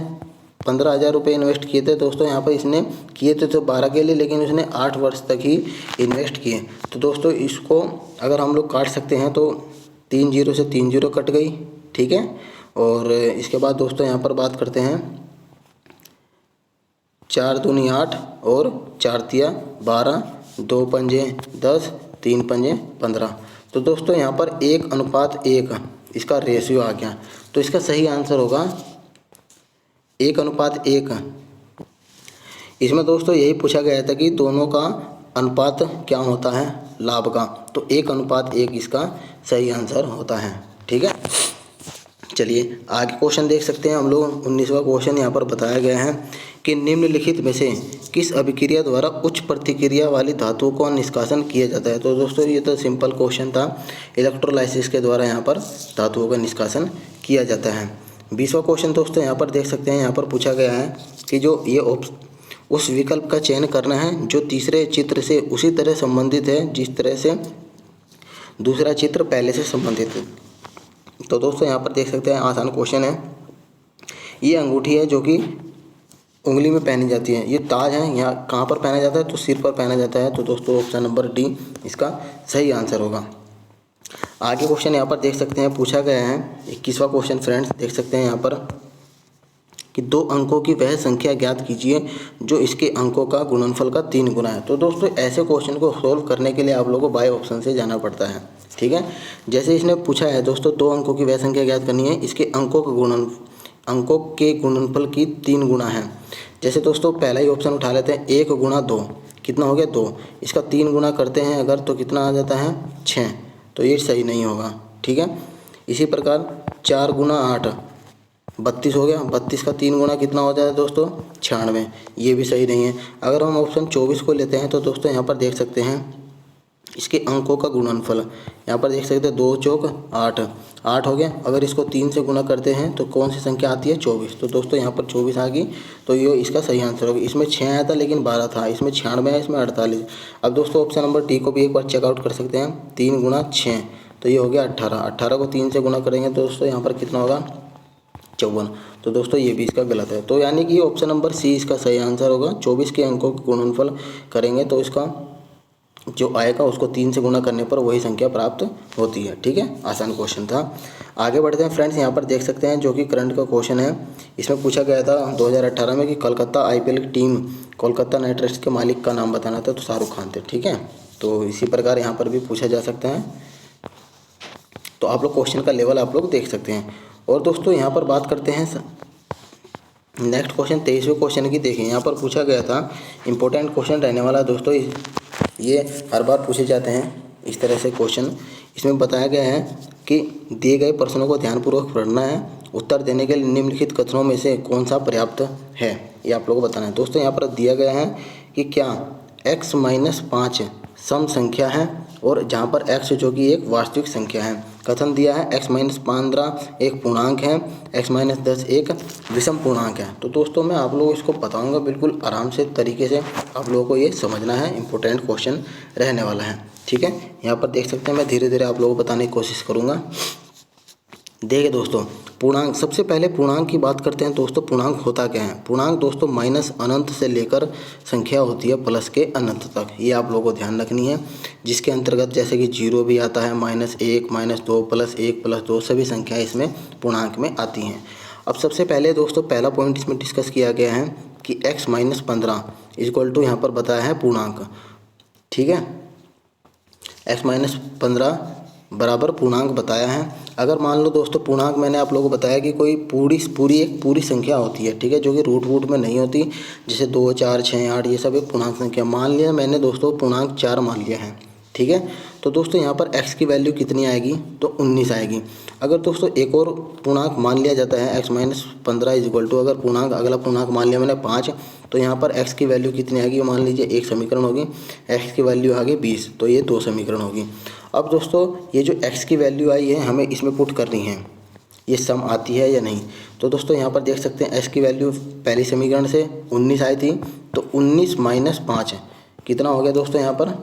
15,000 रुपये इन्वेस्ट किए थे दोस्तों। यहाँ पर इसने किए थे तो 12 के लिए, लेकिन उसने 8 वर्ष तक ही इन्वेस्ट किए। तो दोस्तों इसको अगर हम लोग काट सकते हैं तो 3 0 से 3 0 कट गई। ठीक है, और इसके बाद दोस्तों यहाँ पर बात करते हैं 4 दूनी 8 और 4 तिया 12, 2 पंजे 10, 3 पंजे 15। तो दोस्तों यहाँ पर 1:1 इसका रेशियो आ गया। तो इसका सही आंसर होगा 1:1। इसमें दोस्तों यही पूछा गया था कि दोनों का अनुपात क्या होता है लाभ का, तो 1:1 इसका सही आंसर होता है। ठीक है, चलिए आगे क्वेश्चन देख सकते हैं हम लोग। 19वां क्वेश्चन यहाँ पर बताया गया है कि निम्नलिखित में से किस अभिक्रिया द्वारा उच्च प्रतिक्रिया वाली धातुओं का निष्कासन किया जाता है। तो दोस्तों ये तो सिंपल क्वेश्चन था, इलेक्ट्रोलाइसिस के द्वारा यहाँ पर धातुओं का निष्कासन किया जाता है। 20वां क्वेश्चन दोस्तों यहाँ पर देख सकते हैं, यहाँ पर पूछा गया है कि जो ये उस विकल्प का चयन करना है जो तीसरे चित्र से उसी तरह संबंधित है जिस तरह से दूसरा चित्र पहले से संबंधित है। तो दोस्तों यहाँ पर देख सकते हैं आसान क्वेश्चन है। ये अंगूठी है जो कि उंगली में पहनी जाती है, ये ताज है, यहाँ कहाँ पर पहना जाता है, तो सिर पर पहना जाता है। तो दोस्तों ऑप्शन नंबर डी इसका सही आंसर होगा। आगे क्वेश्चन यहाँ पर देख सकते हैं पूछा गया है 21वां क्वेश्चन फ्रेंड्स देख सकते हैं यहाँ पर कि 2 अंकों की वह संख्या ज्ञात कीजिए जो इसके अंकों का गुणनफल का 3 गुना है। तो दोस्तों ऐसे क्वेश्चन को सोल्व करने के लिए आप लोगों को बाय ऑप्शन से जाना पड़ता है। ठीक है, जैसे इसने पूछा है दोस्तों 2 अंकों की वह संख्या ज्ञात करनी है, इसके अंकों के गुणनफल की 3 गुना है। जैसे दोस्तों पहला ही ऑप्शन उठा लेते हैं 1 × 2 कितना हो गया 2। इसका 3 गुना करते हैं अगर तो कितना आ जाता है 6, तो ये सही नहीं होगा। ठीक है, इसी प्रकार 4 गुना 8 32 हो गया। 32 का 3 गुना कितना हो जाता है दोस्तों 96, ये भी सही नहीं है। अगर हम ऑप्शन 24 को लेते हैं तो दोस्तों यहाँ पर देख सकते हैं इसके अंकों का गुणनफल, यहाँ पर देख सकते हैं 2 चौक 8, 8 हो गया। अगर इसको 3 से गुना करते हैं तो कौन सी संख्या आती है 24, तो दोस्तों यहाँ पर 24 आ गई, तो ये इसका सही आंसर होगा। इसमें 6 आया था लेकिन 12 था, इसमें 96 है, इसमें 48। अब दोस्तों ऑप्शन नंबर डी को भी एक बार चेकआउट कर सकते हैं, 3 गुना 6 तो ये हो गया 18, 18 को 3 से गुना करेंगे तो दोस्तों यहाँ पर कितना होगा 54, तो दोस्तों ये भी इसका गलत है। तो यानी कि ऑप्शन नंबर सी इसका सही आंसर होगा। 24 के अंकों का गुणनफल करेंगे तो इसका जो आएगा उसको 3 से गुना करने पर वही संख्या प्राप्त होती है। ठीक है, आसान क्वेश्चन था। आगे बढ़ते हैं फ्रेंड्स, यहाँ पर देख सकते हैं जो कि करंट का क्वेश्चन है। इसमें पूछा गया था 2018 में कि कोलकाता आईपीएल की टीम कोलकाता नाइट राइडर्स के मालिक का नाम बताना था, तो शाहरुख खान थे। ठीक है, तो इसी प्रकार यहाँ पर भी पूछा जा सकता है, तो आप लोग क्वेश्चन का लेवल आप लोग देख सकते हैं। और दोस्तों यहाँ पर बात करते हैं नेक्स्ट क्वेश्चन 23वें क्वेश्चन की। देखें यहाँ पर पूछा गया था, इंपॉर्टेंट क्वेश्चन रहने वाला दोस्तों, ये हर बार पूछे जाते हैं इस तरह से क्वेश्चन। इसमें बताया गया है कि दिए गए प्रश्नों को ध्यानपूर्वक पढ़ना है, उत्तर देने के लिए निम्नलिखित कथनों में से कौन सा पर्याप्त है, ये आप लोगों को बताना है। दोस्तों यहाँ पर दिया गया है कि क्या x-5 सम संख्या है, और जहाँ पर x जो कि एक वास्तविक संख्या है। कथन दिया है x-15 एक पूर्णांक है, x-10 एक विषम पूर्णांक है। तो दोस्तों मैं आप लोगों को इसको बताऊंगा बिल्कुल आराम से तरीके से, आप लोगों को ये समझना है, इंपॉर्टेंट क्वेश्चन रहने वाला है। ठीक है, यहाँ पर देख सकते हैं, मैं धीरे धीरे आप लोगों को बताने की कोशिश करूँगा। देखिए दोस्तों, पूर्णांक, सबसे पहले पूर्णांक की बात करते हैं दोस्तों। पूर्णांक होता क्या है? पूर्णांक दोस्तों माइनस अनंत से लेकर संख्या होती है प्लस के अनंत तक, ये आप लोगों को ध्यान रखनी है। जिसके अंतर्गत जैसे कि 0 भी आता है, -1, -2, +1, +2 सभी संख्याएं इसमें पूर्णांक में आती हैं। अब सबसे पहले दोस्तों पहला पॉइंट इसमें डिस्कस किया गया है कि x-15 इक्वल टू यहाँ पर बताया है पूर्णांक। ठीक है, x-15 बराबर पूर्णांक बताया है। अगर मान लो दोस्तों पूर्णांक मैंने आप लोगों को बताया कि कोई पूरी संख्या होती है, ठीक है, जो कि रूट में नहीं होती, जैसे 2, 4, 6, 8 ये सब एक पूर्णांक संख्या। मान लिया मैंने दोस्तों पूर्णांक 4 मान लिया है। ठीक है, तो दोस्तों यहाँ पर x की वैल्यू कितनी आएगी? तो 19 आएगी। अगर दोस्तों एक और पूर्णांक मान लिया जाता है x-15 इक्वल टू, अगर पूर्णांक अगला पूर्णांक मान लिया मैंने 5, तो यहाँ पर x की वैल्यू कितनी आएगी? मान लीजिए एक समीकरण होगी, x की वैल्यू आ गई 20, तो ये 2 समीकरण होगी। अब दोस्तों ये जो x की वैल्यू आई है हमें इसमें पुट करनी है, ये सम आती है या नहीं। तो दोस्तों यहाँ पर देख सकते हैं x की वैल्यू पहले समीकरण से 19 आई थी, तो 19 - 5 कितना हो गया दोस्तों? यहाँ पर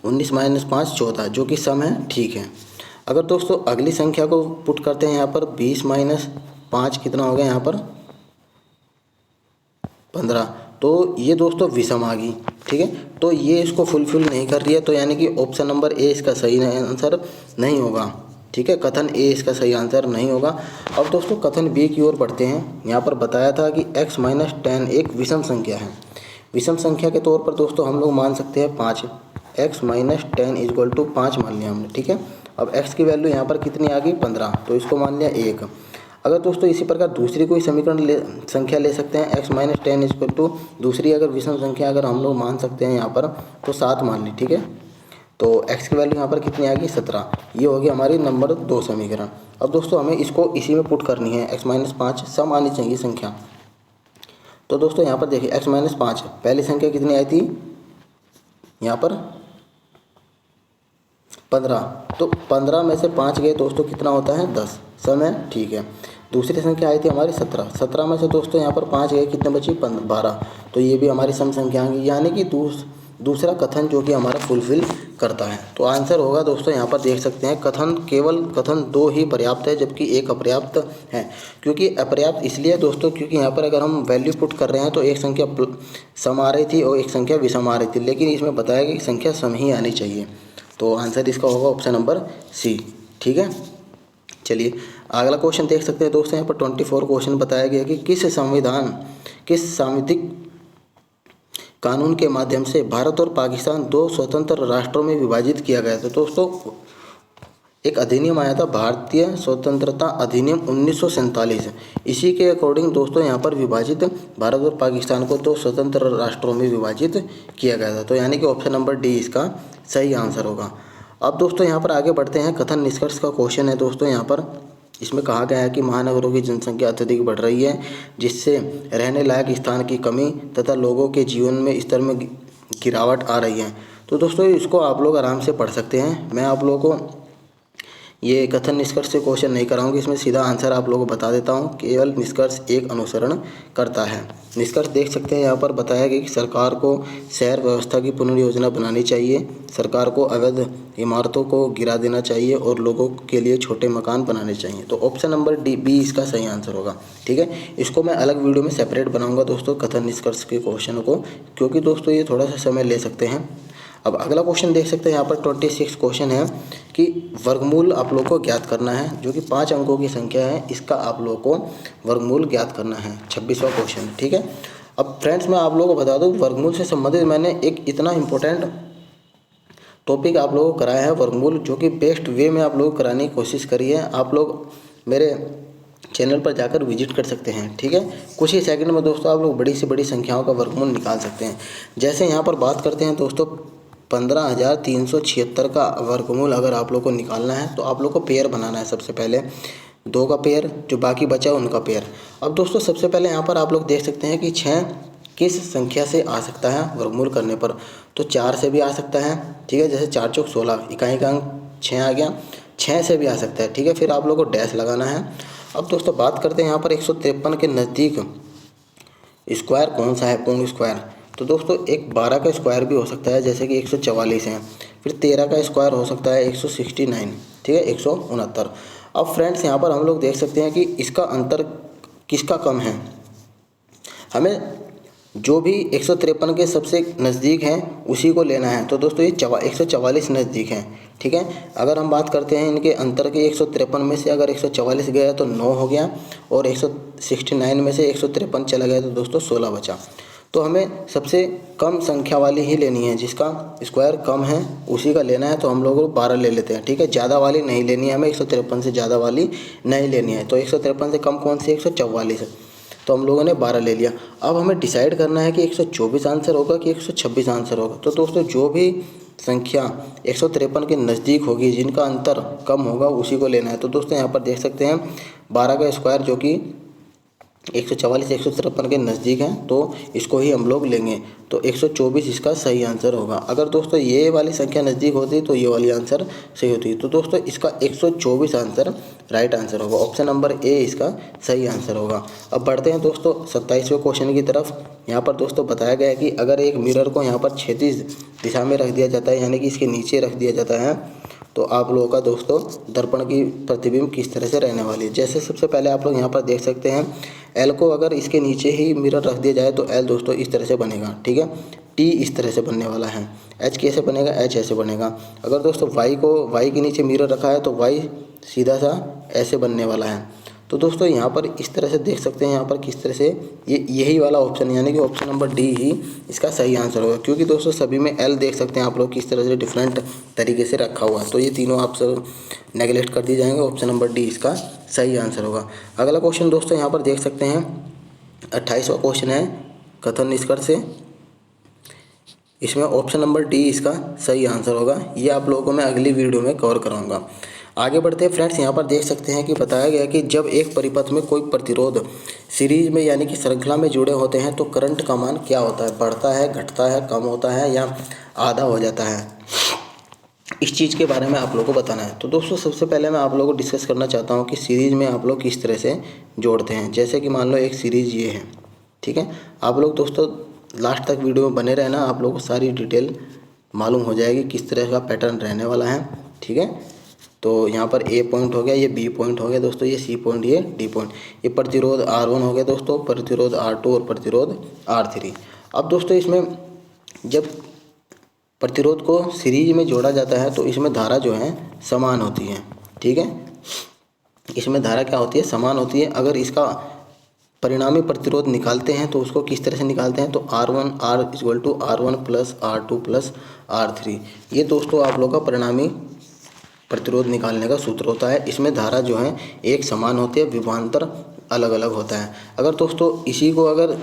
19 - 5 14, जो कि सम है। ठीक है, अगर दोस्तों अगली संख्या को पुट करते हैं यहाँ पर 20 - 5 कितना हो गया? यहाँ पर 15, तो ये दोस्तों विषम आ गई। ठीक है, तो ये इसको फुलफिल नहीं कर रही है, तो यानी कि ऑप्शन नंबर ए इसका सही आंसर नहीं होगा। ठीक है, कथन ए इसका सही आंसर नहीं होगा। अब दोस्तों कथन बी की ओर बढ़ते हैं। यहाँ पर बताया था कि x - 10 एक विषम संख्या है। विषम संख्या के तौर पर दोस्तों हम लोग मान सकते हैं 5, x - 10 इक्वल टू 5 मान लिया हमने। ठीक है, अब x की वैल्यू यहाँ पर कितनी आ गई? 15, तो इसको मान लिया 1। अगर दोस्तों इसी प्रकार दूसरी कोई समीकरण संख्या ले सकते हैं, x - 10 इक्वल टू दूसरी अगर विषम संख्या अगर हम लोग मान सकते हैं यहाँ पर, तो 7 मान ली। ठीक है, तो x की वैल्यू यहाँ पर कितनी आ गई? 17, ये होगी हमारी नंबर 2 समीकरण। अब दोस्तों हमें इसको इसी में पुट करनी है, x - 5 सम आनी चाहिए संख्या। तो दोस्तों यहाँ पर देखिए x - 5 पहली संख्या कितनी आई थी? यहाँ पर 15, तो 15 में से 5 गए दोस्तों कितना होता है? 10, सम है। ठीक है, दूसरी संख्या आई थी हमारी 17, 17 में से दोस्तों यहाँ पर 5 गए, कितने बची? 12, तो ये भी हमारी सम संख्या आएंगी, यानी कि दूसरा कथन जो कि हमारा फुलफिल करता है। तो आंसर होगा दोस्तों यहाँ पर देख सकते हैं कथन 2 ही पर्याप्त है, जबकि एक अपर्याप्त है। क्योंकि अपर्याप्त इसलिए दोस्तों क्योंकि यहाँ पर अगर हम वैल्यू पुट कर रहे हैं तो एक संख्या सम आ रही थी और एक संख्या विषम आ रही थी, लेकिन इसमें बताया कि संख्या सम ही आनी चाहिए। तो आंसर इसका होगा ऑप्शन नंबर सी। ठीक है, चलिए अगला क्वेश्चन देख सकते हैं दोस्तों। यहाँ पर 24 क्वेश्चन बताया गया कि किस सांविधिक कानून के माध्यम से भारत और पाकिस्तान 2 स्वतंत्र राष्ट्रों में विभाजित किया गया था। दोस्तों एक अधिनियम आया था, भारतीय स्वतंत्रता अधिनियम 1947। इसी के अकॉर्डिंग दोस्तों यहाँ पर विभाजित भारत और पाकिस्तान को दो स्वतंत्र राष्ट्रों में विभाजित किया गया था। तो यानी कि ऑप्शन नंबर डी इसका सही आंसर होगा। अब दोस्तों यहाँ पर आगे बढ़ते हैं। कथन निष्कर्ष का क्वेश्चन है दोस्तों यहाँ पर। इसमें कहा गया है कि महानगरों की जनसंख्या अत्यधिक बढ़ रही है, जिससे रहने लायक स्थान की कमी तथा लोगों के जीवन में स्तर में गिरावट आ रही है। तो दोस्तों इसको आप लोग आराम से पढ़ सकते हैं। मैं आप लोगों को ये कथन निष्कर्ष से क्वेश्चन नहीं कराऊंगी, इसमें सीधा आंसर आप लोगों को बता देता हूँ। केवल निष्कर्ष एक अनुसरण करता है। निष्कर्ष देख सकते हैं यहाँ पर बताया गया कि सरकार को शहर व्यवस्था की पुनर्योजना बनानी चाहिए, सरकार को अवैध इमारतों को गिरा देना चाहिए और लोगों के लिए छोटे मकान बनाने चाहिए। तो ऑप्शन नंबर डी बी इसका सही आंसर होगा। ठीक है, इसको मैं अलग वीडियो में सेपरेट बनाऊंगा दोस्तों कथन निष्कर्ष के क्वेश्चन को, क्योंकि दोस्तों ये थोड़ा सा समय ले सकते हैं। अब अगला क्वेश्चन देख सकते हैं यहाँ पर 26 क्वेश्चन है कि वर्गमूल आप लोग को ज्ञात करना है, जो कि 5 अंकों की संख्या है। इसका आप लोग को वर्गमूल ज्ञात करना है। 26वां क्वेश्चन। ठीक है, अब फ्रेंड्स मैं आप लोगों को बता दूं, वर्गमूल से संबंधित मैंने एक इतना इंपॉर्टेंट टॉपिक आप लोगों को कराया है वर्गमूल, जो कि बेस्ट वे में आप लोगों को कराने की कोशिश करी है। आप लोग मेरे चैनल पर जाकर विजिट कर सकते हैं। ठीक है, कुछ ही सेकंड में दोस्तों आप लोग बड़ी से बड़ी संख्याओं का वर्गमूल निकाल सकते हैं। जैसे यहाँ पर बात करते हैं दोस्तों 15,376 का वर्गमूल अगर आप लोग को निकालना है तो आप लोग को पेयर बनाना है। सबसे पहले 2 का पेयर, जो बाकी बचा उनका पेयर। अब दोस्तों सबसे पहले यहाँ पर आप लोग देख सकते हैं कि 6 किस संख्या से आ सकता है वर्गमूल करने पर। तो 4 से भी आ सकता है। ठीक है, जैसे 4 चौक 16, इकाई का अंक 6 आ गया, 6 से भी आ सकता है। ठीक है, फिर आप लोग को डैश लगाना है। अब दोस्तों बात करते हैं यहाँ पर 153 के नज़दीक स्क्वायर कौन सा है, पूर्ण स्क्वायर। तो दोस्तों एक 12 का स्क्वायर भी हो सकता है, जैसे कि 144 है। फिर 13 का स्क्वायर हो सकता है 169। ठीक है, 169। अब फ्रेंड्स यहाँ पर हम लोग देख सकते हैं कि इसका अंतर किसका कम है। हमें जो भी 153 के सबसे नज़दीक हैं उसी को लेना है। तो दोस्तों ये 144 नज़दीक हैं। ठीक है, अगर हम बात करते हैं इनके अंतर के 153 में से अगर 144 गया तो 9 हो गया, और 169 में से 153 चला गया तो दोस्तों 16 बचा। तो हमें सबसे कम संख्या वाली ही लेनी है, जिसका स्क्वायर कम है उसी का लेना है। तो हम लोग 12 ले लेते हैं। ठीक है, ज़्यादा वाली नहीं लेनी है हमें, 153 से ज़्यादा वाली नहीं लेनी है। तो 153 से कम कौन सी, 144 है, तो हम लोगों ने 12 ले लिया। अब हमें डिसाइड करना है कि 124 आंसर होगा कि 126 आंसर होगा। तो दोस्तों जो भी संख्या 153 के नज़दीक होगी, जिनका अंतर कम होगा, उसी को लेना है। तो दोस्तों यहाँ पर देख सकते हैं 12 का स्क्वायर जो कि 144 153 के नज़दीक है, तो इसको ही हम लोग लेंगे। तो 124 इसका सही आंसर होगा। अगर दोस्तों ये वाली संख्या नज़दीक होती तो ये वाली आंसर सही होती। तो दोस्तों इसका 124 आंसर राइट आंसर होगा। ऑप्शन नंबर ए इसका सही आंसर होगा। अब बढ़ते हैं दोस्तों 27वें क्वेश्चन की तरफ। यहाँ पर दोस्तों बताया गया है कि अगर एक मिरर को यहाँ पर क्षैतिज दिशा में रख दिया जाता है, यानी कि इसके नीचे रख दिया जाता है, तो आप लोगों का दोस्तों दर्पण की प्रतिबिंब किस तरह से रहने वाली है। जैसे सबसे पहले आप लोग यहाँ पर देख सकते हैं एल को अगर इसके नीचे ही मिरर रख दिया जाए तो एल दोस्तों इस तरह से बनेगा। ठीक है, टी इस तरह से बनने वाला है, एच कैसे बनेगा, एच ऐसे बनेगा। अगर दोस्तों वाई को वाई के नीचे मिरर रखा है तो वाई सीधा सा ऐसे बनने वाला है। तो दोस्तों यहाँ पर इस तरह से देख सकते हैं यहाँ पर किस तरह से यही वाला ऑप्शन, यानी कि ऑप्शन नंबर डी ही इसका सही आंसर होगा। क्योंकि दोस्तों सभी में एल देख सकते हैं आप लोग किस तरह से डिफरेंट तरीके से रखा हुआ है। तो ये तीनों आप सब नेगलेक्ट कर दिए जाएंगे। ऑप्शन नंबर डी इसका सही आंसर होगा। अगला क्वेश्चन दोस्तों यहाँ पर देख सकते हैं 28वां क्वेश्चन है कथन निष्कर्ष से। इसमें ऑप्शन नंबर डी इसका सही आंसर होगा। ये आप लोगों को मैं अगली वीडियो में कवर कराऊंगा। आगे बढ़ते हैं फ्रेंड्स, यहाँ पर देख सकते हैं कि बताया गया कि जब एक परिपथ में कोई प्रतिरोध सीरीज में यानी कि श्रृंखला में जुड़े होते हैं तो करंट का मान क्या होता है, बढ़ता है, घटता है, कम होता है या आधा हो जाता है। इस चीज़ के बारे में आप लोगों को बताना है। तो दोस्तों सबसे पहले मैं आप लोगों को डिस्कस करना चाहता हूँ कि सीरीज़ में आप लोग किस तरह से जोड़ते हैं। जैसे कि मान लो एक सीरीज़ ये है, ठीक है, आप लोग दोस्तों लास्ट तक वीडियो में बने रहना, आप लोगों को सारी डिटेल मालूम हो जाएगी किस तरह का पैटर्न रहने वाला है। ठीक है, तो यहाँ पर ए पॉइंट हो गया, ये बी पॉइंट हो गया दोस्तों, ये सी पॉइंट, ये डी पॉइंट, ये प्रतिरोध R1 हो गया दोस्तों, प्रतिरोध R2 और प्रतिरोध R3। अब दोस्तों इसमें जब प्रतिरोध को सीरीज में जोड़ा जाता है तो इसमें धारा जो है समान होती है। ठीक है, इसमें धारा क्या होती है, समान होती है। अगर इसका परिणामी प्रतिरोध निकालते हैं तो उसको किस तरह से निकालते हैं, तो R1 R = R1 + R2 + R3। ये दोस्तों आप लोग का परिणामी प्रतिरोध निकालने का सूत्र होता है। इसमें धारा जो है एक समान होती है, विभवांतर अलग अलग होता है। अगर दोस्तों इसी को अगर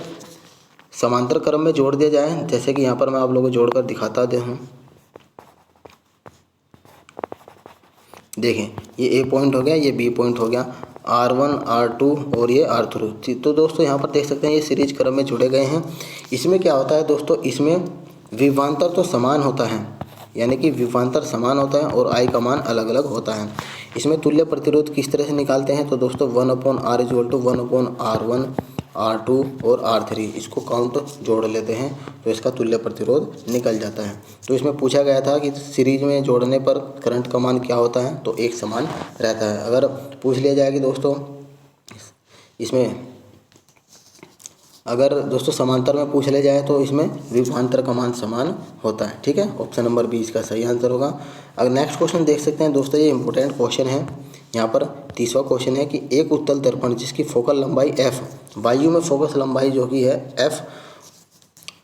समांतर क्रम में जोड़ दिया जाए, जैसे कि यहाँ पर मैं आप लोगों को जोड़कर दिखाता हूँ। देखें, ये ए पॉइंट हो गया, ये बी पॉइंट हो गया, R1 R2 और ये R3। तो दोस्तों यहाँ पर देख सकते हैं ये सीरीज क्रम में जुड़े गए हैं। इसमें क्या होता है दोस्तों, इसमें विभवांतर तो समान होता है, यानी कि विभवांतर समान होता है और I का मान अलग अलग होता है। इसमें तुल्य प्रतिरोध किस तरह से निकालते हैं, तो दोस्तों 1/R = 1/R1 R2 और R3, इसको काउंट जोड़ लेते हैं तो इसका तुल्य प्रतिरोध निकल जाता है। तो इसमें पूछा गया था कि सीरीज में जोड़ने पर करंट का मान क्या होता है, तो एक समान रहता है। अगर पूछ लिया जाए कि दोस्तों इसमें अगर दोस्तों समांतर में पूछ लिया जाए तो इसमें विभवांतर का मान समान होता है। ठीक है, ऑप्शन नंबर बी इसका सही आंसर होगा। अगर नेक्स्ट क्वेश्चन देख सकते हैं दोस्तों, ये इंपॉर्टेंट क्वेश्चन है। यहाँ पर 30वां क्वेश्चन है कि एक उत्तल दर्पण जिसकी फोकल लंबाई f, वायु में फोकस लंबाई जो कि है f,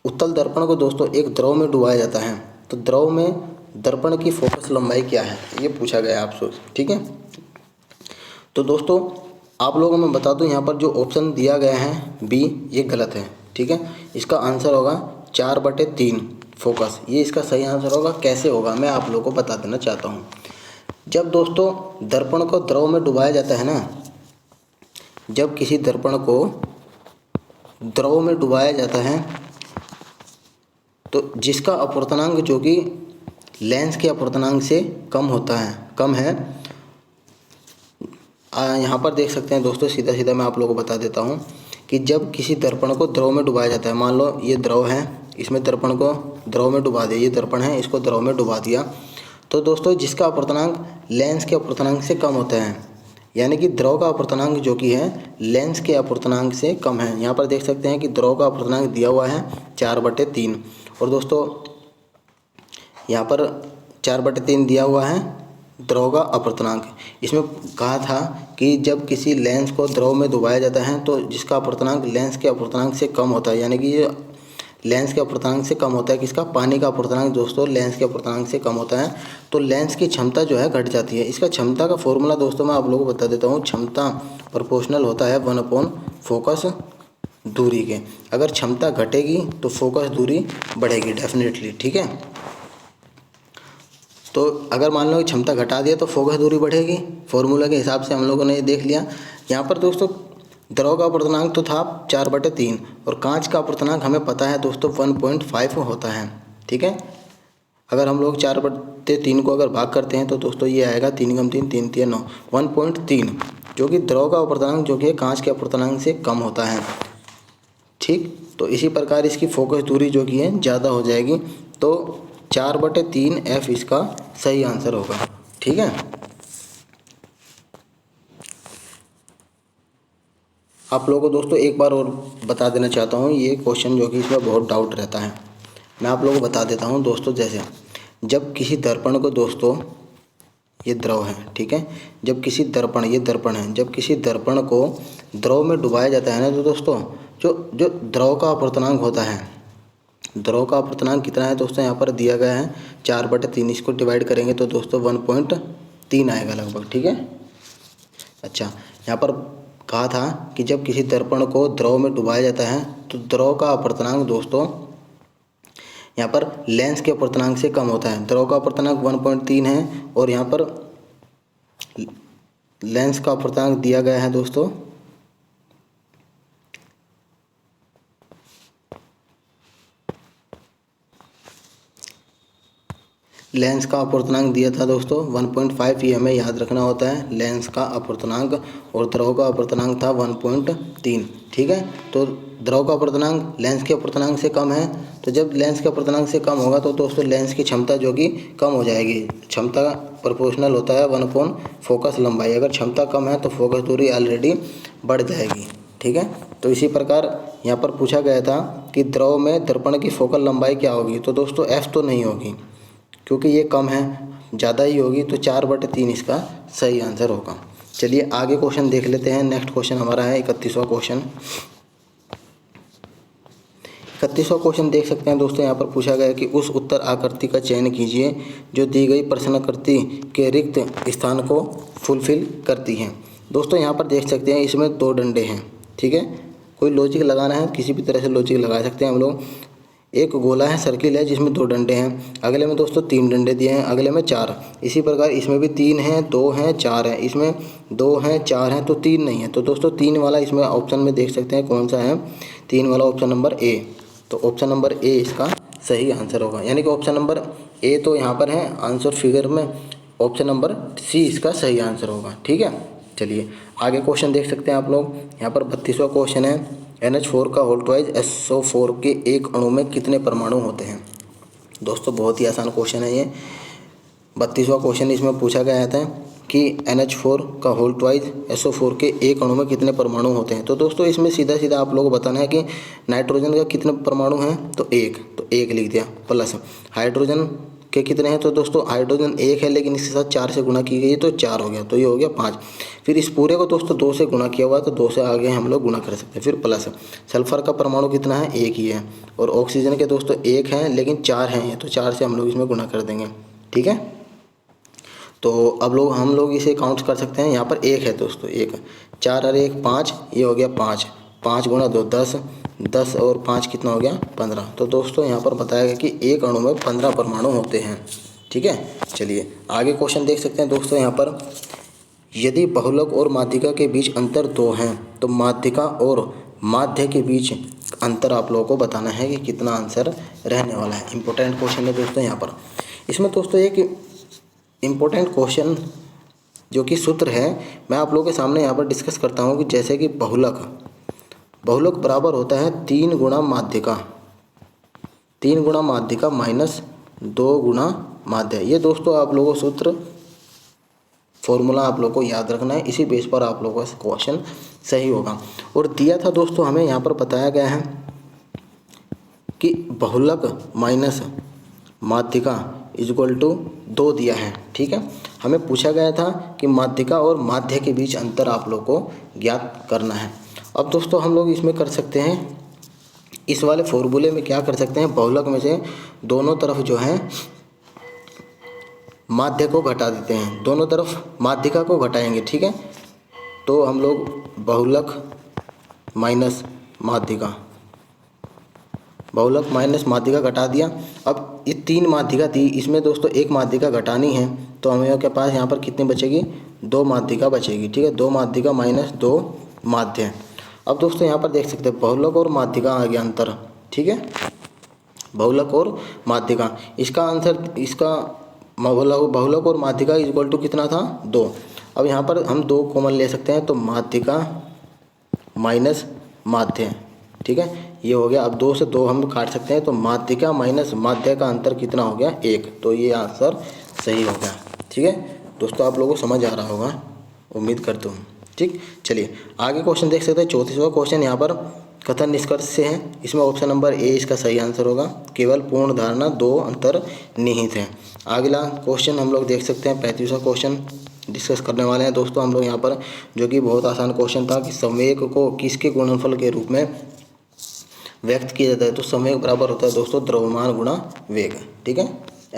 उत्तल दर्पण को दोस्तों एक द्रव में डुबाया जाता है, तो द्रव में दर्पण की फोकस लंबाई क्या है, ये पूछा गया आपसे। ठीक है, तो दोस्तों आप लोगों को मैं बता दूं, यहाँ पर जो ऑप्शन दिया गया है बी, ये गलत है। ठीक है, इसका आंसर होगा 4/3 फोकस, ये इसका सही आंसर होगा। कैसे होगा मैं आप लोगों को बता देना चाहता हूँ। जब दोस्तों दर्पण को द्रव में डुबाया जाता है ना, जब किसी दर्पण को द्रव में डुबाया जाता है तो जिसका अपवर्तनांक जो कि लेंस के अपवर्तनांक से कम है, यहाँ पर देख सकते हैं दोस्तों, सीधा सीधा मैं आप लोगों को बता देता हूँ कि जब किसी दर्पण को द्रव में डुबाया जाता है, मान लो ये द्रव है, इसमें दर्पण को द्रव में डुबा दिया, ये दर्पण है, इसको द्रव में डुबा दिया, तो दोस्तों जिसका अपवर्तनांक लेंस के अपवर्तनांक से कम होता है, यानी कि द्रव का अपवर्तनांक जो कि है लेंस के अपवर्तनांक से कम है। यहाँ पर देख सकते हैं कि द्रव का अपवर्तनांक दिया हुआ है 4/3, और दोस्तों यहाँ पर 4/3 दिया हुआ है द्रव का अपवर्तनांक। इसमें कहा था कि जब किसी लेंस को द्रव में डुबाया जाता है तो जिसका अपवर्तनांक लेंस के अपवर्तनांक से कम होता है, यानी कि ये लेंस के अपवर्तनांक से कम होता है, किसका, पानी का अपवर्तनांक दोस्तों लेंस के अपवर्तनांक से कम होता है, तो लेंस की क्षमता जो है घट जाती है। इसका क्षमता का फॉर्मूला दोस्तों मैं आप लोगों को बता देता हूँ। क्षमता प्रोपोर्शनल होता है 1/फोकस दूरी के। अगर क्षमता घटेगी तो फोकस दूरी बढ़ेगी डेफिनेटली। ठीक है, तो अगर मान लो क्षमता घटा दिया तो फोकस दूरी बढ़ेगी, फॉर्मूला के हिसाब से हम लोगों ने ये देख लिया। यहाँ पर दोस्तों द्रव का अपवर्तनांक तो था 4/3 और कांच का अपवर्तनांक हमें पता है दोस्तों 1.5 होता है। ठीक है, अगर हम लोग 4/3 को अगर भाग करते हैं तो दोस्तों ये आएगा 3 × 3 3 3 9 1.3, जो कि द्रव का अपवर्तनांक जो कि कांच के अपवर्तनांक से कम होता है। ठीक, तो इसी प्रकार इसकी फोकस दूरी जो कि है ज़्यादा हो जाएगी, तो 4/3 F इसका सही आंसर होगा। ठीक है, आप लोगों को दोस्तों एक बार और बता देना चाहता हूँ, ये क्वेश्चन जो कि इसमें बहुत डाउट रहता है, मैं आप लोगों को बता देता हूँ दोस्तों। जैसे जब किसी दर्पण को दोस्तों, ये द्रव है, ठीक है, जब किसी दर्पण, ये दर्पण है, जब किसी दर्पण को द्रव में डुबाया जाता है ना, तो दोस्तों जो द्रव का अपवर्तनांक होता है, द्रव का अपवर्तनांक कितना है दोस्तों, यहाँ पर दिया गया है 4/3, इसको डिवाइड करेंगे तो दोस्तों 1.3 आएगा लगभग। ठीक है, अच्छा, यहाँ पर कहा था कि जब किसी दर्पण को द्रव में डुबाया जाता है तो द्रव का अपवर्तनांक दोस्तों यहाँ पर लेंस के अपवर्तनांक से कम होता है। द्रव का अपवर्तनांक 1.3 है और यहाँ पर लेंस का अपवर्तनांक दिया गया है दोस्तों लेंस का अपवर्तनांक दिया था दोस्तों 1.5, ये हमें याद रखना होता है लेंस का अपवर्तनांक, और द्रव का अपवर्तनांक था 1.3। ठीक है, तो द्रव का अपवर्तनांक लेंस के अपवर्तनांक से कम है, तो जब लेंस के अपवर्तनांक से कम होगा तो दोस्तों लेंस की क्षमता जो कि कम हो जाएगी। क्षमता प्रोपोर्शनल होता है 1/फोकस लंबाई, अगर क्षमता कम है तो फोकस दूरी ऑलरेडी बढ़ जाएगी। ठीक है, तो इसी प्रकार यहाँ पर पूछा गया था कि द्रव में दर्पण की फोकल लंबाई क्या होगी, तो दोस्तों F तो नहीं होगी क्योंकि ये कम है, ज़्यादा ही होगी, तो 4/3 इसका सही आंसर होगा। चलिए आगे क्वेश्चन देख लेते हैं। नेक्स्ट क्वेश्चन हमारा है 31वां क्वेश्चन। 31वां क्वेश्चन देख सकते हैं दोस्तों, यहाँ पर पूछा गया है कि उस उत्तर आकृति का चयन कीजिए जो दी गई प्रश्नाकृति के रिक्त स्थान को फुलफिल करती है। दोस्तों यहाँ पर देख सकते हैं इसमें 2 डंडे हैं, ठीक है। कोई लॉजिक लगाना है, किसी भी तरह से लॉजिक लगा सकते हैं हम लोग। एक गोला है, सर्किल है जिसमें 2 डंडे हैं, अगले में दोस्तों 3 डंडे दिए हैं, अगले में 4। इसी प्रकार इसमें भी 3 हैं, 2 हैं, 4 हैं, इसमें 2 हैं, 4 हैं, तो 3 नहीं है। तो दोस्तों 3 वाला इसमें ऑप्शन में देख सकते हैं कौन सा है, 3 वाला ऑप्शन नंबर ए। तो ऑप्शन नंबर ए इसका सही आंसर होगा, यानी कि ऑप्शन नंबर ए तो यहाँ पर है आंसर फिगर में, ऑप्शन नंबर सी इसका सही आंसर होगा, ठीक है। चलिए आगे क्वेश्चन देख सकते हैं आप लोग। यहाँ पर 32वां क्वेश्चन है, NH4 का होल ट्वाइज SO4 के एक अणु में कितने परमाणु होते हैं। दोस्तों बहुत ही आसान क्वेश्चन है ये। 32वां क्वेश्चन इसमें पूछा गया था कि NH4 का होल ट्वाइज SO4 के एक अणु में कितने परमाणु होते हैं। तो दोस्तों इसमें सीधा सीधा आप लोगों को बताना है कि नाइट्रोजन का कितने परमाणु हैं, तो 1 लिख दिया, प्लस हाइड्रोजन के कितने हैं, तो दोस्तों हाइड्रोजन 1 है लेकिन इसके साथ 4 से गुणा की गई तो 4 हो गया, तो ये हो गया 5। फिर इस पूरे को दोस्तों 2 से गुणा किया हुआ है तो 2 से आगे हम लोग गुणा कर सकते हैं। फिर प्लस सल्फर का परमाणु कितना है, 1 ही है, और ऑक्सीजन के दोस्तों 1 है लेकिन 4 हैं, तो 4 से हम लोग इसमें गुणा कर देंगे, ठीक है। तो अब हम लोग इसे काउंट कर सकते हैं। यहाँ पर 1 है दोस्तों, 1, 4 और 1 5, ये हो गया 5, 5 गुणा 2 10, 10 और 5 कितना हो गया 15। तो दोस्तों यहाँ पर बताया गया कि एक अणु में 15 परमाणु होते हैं, ठीक है। चलिए आगे क्वेश्चन देख सकते हैं दोस्तों। यहाँ पर यदि बहुलक और माध्यिका के बीच अंतर 2 हैं तो माध्यिका और माध्य के बीच अंतर आप लोगों को बताना है कि कितना आंसर रहने वाला है। इंपॉर्टेंट क्वेश्चन है दोस्तों। यहाँ पर इसमें दोस्तों एक इम्पोर्टेंट क्वेश्चन जो कि सूत्र है मैं आप लोगों के सामने यहाँ पर डिस्कस करता हूँ कि जैसे कि बहुलक बराबर होता है 3 गुणा माध्यिका, 3 गुणा माध्यिका माइनस 2 गुणा माध्य। ये दोस्तों आप लोगों को सूत्र फॉर्मूला आप लोगों को याद रखना है, इसी बेस पर आप लोगों का क्वेश्चन सही होगा। और दिया था दोस्तों हमें यहाँ पर बताया गया है कि बहुलक माइनस माध्यिका इक्वल टू 2 दिया है, ठीक है। हमें पूछा गया था कि माध्यिका और माध्य के बीच अंतर आप लोग को ज्ञात करना है। अब दोस्तों हम लोग इसमें कर सकते हैं, इस वाले फॉर्मूले में क्या कर सकते हैं, बहुलक में से दोनों तरफ जो है माध्य को घटा देते हैं, दोनों तरफ माध्यिका को घटाएंगे, ठीक है। तो हम लोग बहुलक माइनस माध्यिका, बहुलक माइनस माध्यिका घटा दिया। अब ये 3 माध्यिका थी, इसमें दोस्तों 1 माध्यिका घटानी है, तो हमें के पास यहाँ पर कितनी बचेगी, 2 माध्यिका बचेगी, ठीक है। 2 माध्यिका माइनस 2 माध्य। अब दोस्तों यहाँ पर देख सकते हैं बहुलक और माध्यिका आ गया अंतर, ठीक है। बहुलक और माध्यिका, इसका आंसर इसका बहुलक और माध्यिका इक्वल टू कितना था, 2। अब यहाँ पर हम 2 कॉमन ले सकते हैं, तो माध्यिका माइनस माध्य, ठीक है, ये हो गया। अब 2 से 2 हम काट सकते हैं, तो माध्यिका माइनस माध्य का अंतर कितना हो गया, 1। तो ये आंसर सही हो गया, ठीक है दोस्तों। आप लोगों को समझ आ रहा होगा, उम्मीद करता हूँ, ठीक। चलिए आगे क्वेश्चन देख सकते हैं। 34वां क्वेश्चन यहाँ पर कथन निष्कर्ष से है, इसमें ऑप्शन नंबर ए इसका सही आंसर होगा। केवल पूर्ण धारणा 2 अंतर निहित है। अगला क्वेश्चन हम लोग देख सकते हैं, 35वां क्वेश्चन डिस्कस करने वाले हैं दोस्तों हम लोग यहाँ पर, जो कि बहुत आसान क्वेश्चन था कि संवेग को किसके गुणनफल के रूप में व्यक्त किया जाता है। तो संवेग बराबर होता है दोस्तों द्रव्यमान गुणा वेग, ठीक है,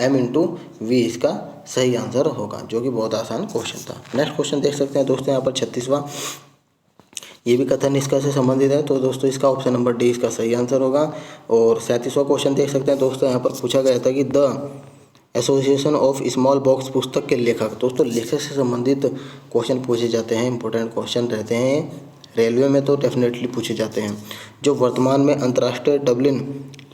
m/v इसका सही आंसर होगा, जो कि बहुत आसान क्वेश्चन था। नेक्स्ट क्वेश्चन देख सकते हैं दोस्तों यहाँ पर 36वां, ये भी कथन निष्कर्ष से संबंधित है, तो दोस्तों इसका ऑप्शन नंबर डी इसका सही आंसर होगा। और 37वां क्वेश्चन देख सकते हैं दोस्तों, यहाँ पर पूछा गया था कि the association of small box पुस्तक के लेखक, दोस्तों लेखक से संबंधित क्वेश्चन पूछे जाते हैं, इंपॉर्टेंट क्वेश्चन रहते हैं, रेलवे में तो डेफिनेटली पूछे जाते हैं, जो वर्तमान में अंतर्राष्ट्रीय डबलिन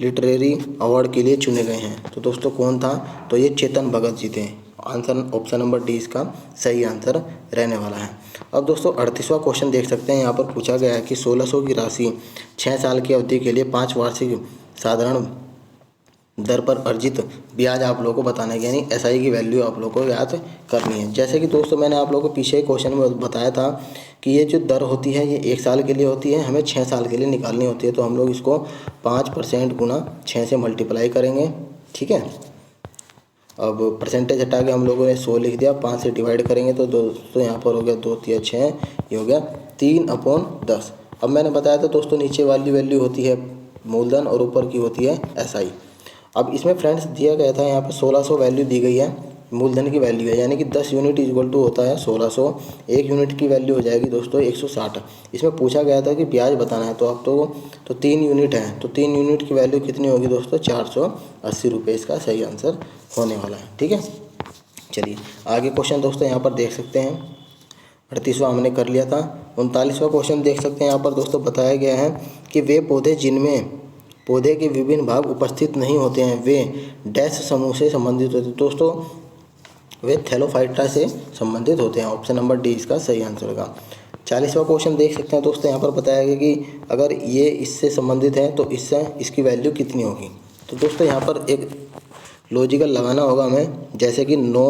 लिटरेरी अवार्ड के लिए चुने गए हैं। तो दोस्तों कौन था, तो ये चेतन भगत जी थे। आंसर ऑप्शन नंबर डी इसका सही आंसर रहने वाला है। अब दोस्तों 38वां क्वेश्चन देख सकते हैं, यहाँ पर पूछा गया है कि 1600 की राशि 6 साल की अवधि के लिए 5 वार्षिक साधारण दर पर अर्जित ब्याज आप लोगों को बताना है, यानी एसआई की वैल्यू आप लोगों को याद करनी है। जैसे कि दोस्तों मैंने आप लोगों को पीछे क्वेश्चन में बताया था कि ये जो दर होती है ये 1 साल के लिए होती है, हमें 6 साल के लिए निकालनी होती है। तो हम लोग इसको 5% गुना 6 से मल्टीप्लाई करेंगे, ठीक है। अब परसेंटेज हटा के हम लोगों ने 100 लिख दिया, 5 से डिवाइड करेंगे तो दोस्तों यहाँ पर हो गया 2 3 6, ये हो गया 3/10। अब मैंने बताया था दोस्तों नीचे वाली वैल्यू होती है मूलधन और ऊपर की होती है SI। अब इसमें फ्रेंड्स दिया गया था यहाँ पे 1600 वैल्यू दी गई है, मूलधन की वैल्यू है, यानी कि 10 यूनिट इक्वल टू होता है 1600। 1 यूनिट की वैल्यू हो जाएगी दोस्तों 160। इसमें पूछा गया था कि ब्याज बताना है, तो आप तो 3 यूनिट है, तो 3 यूनिट की वैल्यू कितनी होगी दोस्तों 480 रुपये इसका सही आंसर होने वाला है। ठीक है, चलिए आगे क्वेश्चन दोस्तों यहाँ पर देख सकते हैं। 38वां हमने कर लिया था। 39वां क्वेश्चन देख सकते हैं यहाँ पर दोस्तों बताया गया है कि वे पौधे जिनमें पौधे के विभिन्न भाग उपस्थित नहीं होते हैं वे डैश समूह से संबंधित होते हैं। दोस्तों वे थैलोफाइटा से संबंधित होते हैं। ऑप्शन नंबर डी इसका सही आंसर होगा। 40वां क्वेश्चन देख सकते हैं दोस्तों, यहाँ पर बताया गया कि अगर ये इससे संबंधित है तो इससे इसकी वैल्यू कितनी होगी। तो दोस्तों यहाँ पर एक लॉजिकल लगाना होगा हमें, जैसे कि 9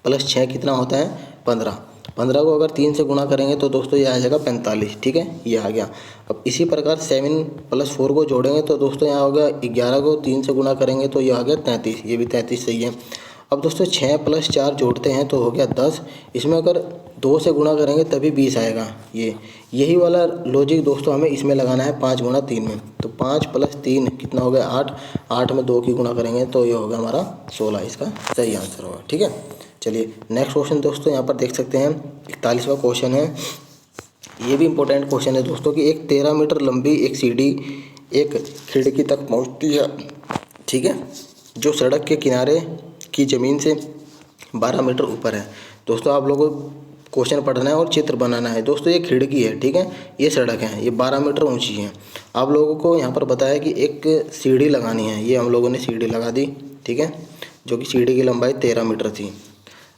+ 6 कितना होता है 15। 15 को अगर 3 से गुणा करेंगे तो दोस्तों ये आ जाएगा 45। ठीक है, ये आ गया। अब इसी प्रकार 7 + 4 को जोड़ेंगे तो दोस्तों यहाँ होगा 11 को 3 से गुणा करेंगे तो ये आ गया 33। ये भी 33 सही है। अब दोस्तों 6 + 4 जोड़ते हैं तो हो गया 10। इसमें अगर 2 से गुणा करेंगे तभी 20 आएगा। यही वाला लॉजिक दोस्तों हमें इसमें लगाना है 5 × 3 में। तो 5 + 3 कितना हो गया 8। 8 में 2 की गुणा करेंगे तो ये होगा हमारा 16। इसका सही आंसर होगा। ठीक है, चलिए नेक्स्ट क्वेश्चन दोस्तों यहाँ पर देख सकते हैं। 41वां क्वेश्चन है, ये भी इम्पोर्टेंट क्वेश्चन है दोस्तों कि एक 13 मीटर लंबी एक सीढ़ी एक खिड़की तक पहुँचती है। ठीक है, जो सड़क के किनारे की ज़मीन से 12 मीटर ऊपर है। दोस्तों आप लोगों को क्वेश्चन पढ़ना है और चित्र बनाना है। दोस्तों ये खिड़की है, ठीक है, ये सड़क है, ये 12 मीटर ऊंची है। आप लोगों को यहाँ पर बताया कि एक सीढ़ी लगानी है, ये हम लोगों ने सीढ़ी लगा दी। ठीक है, जो कि सीढ़ी की लंबाई 13 मीटर थी।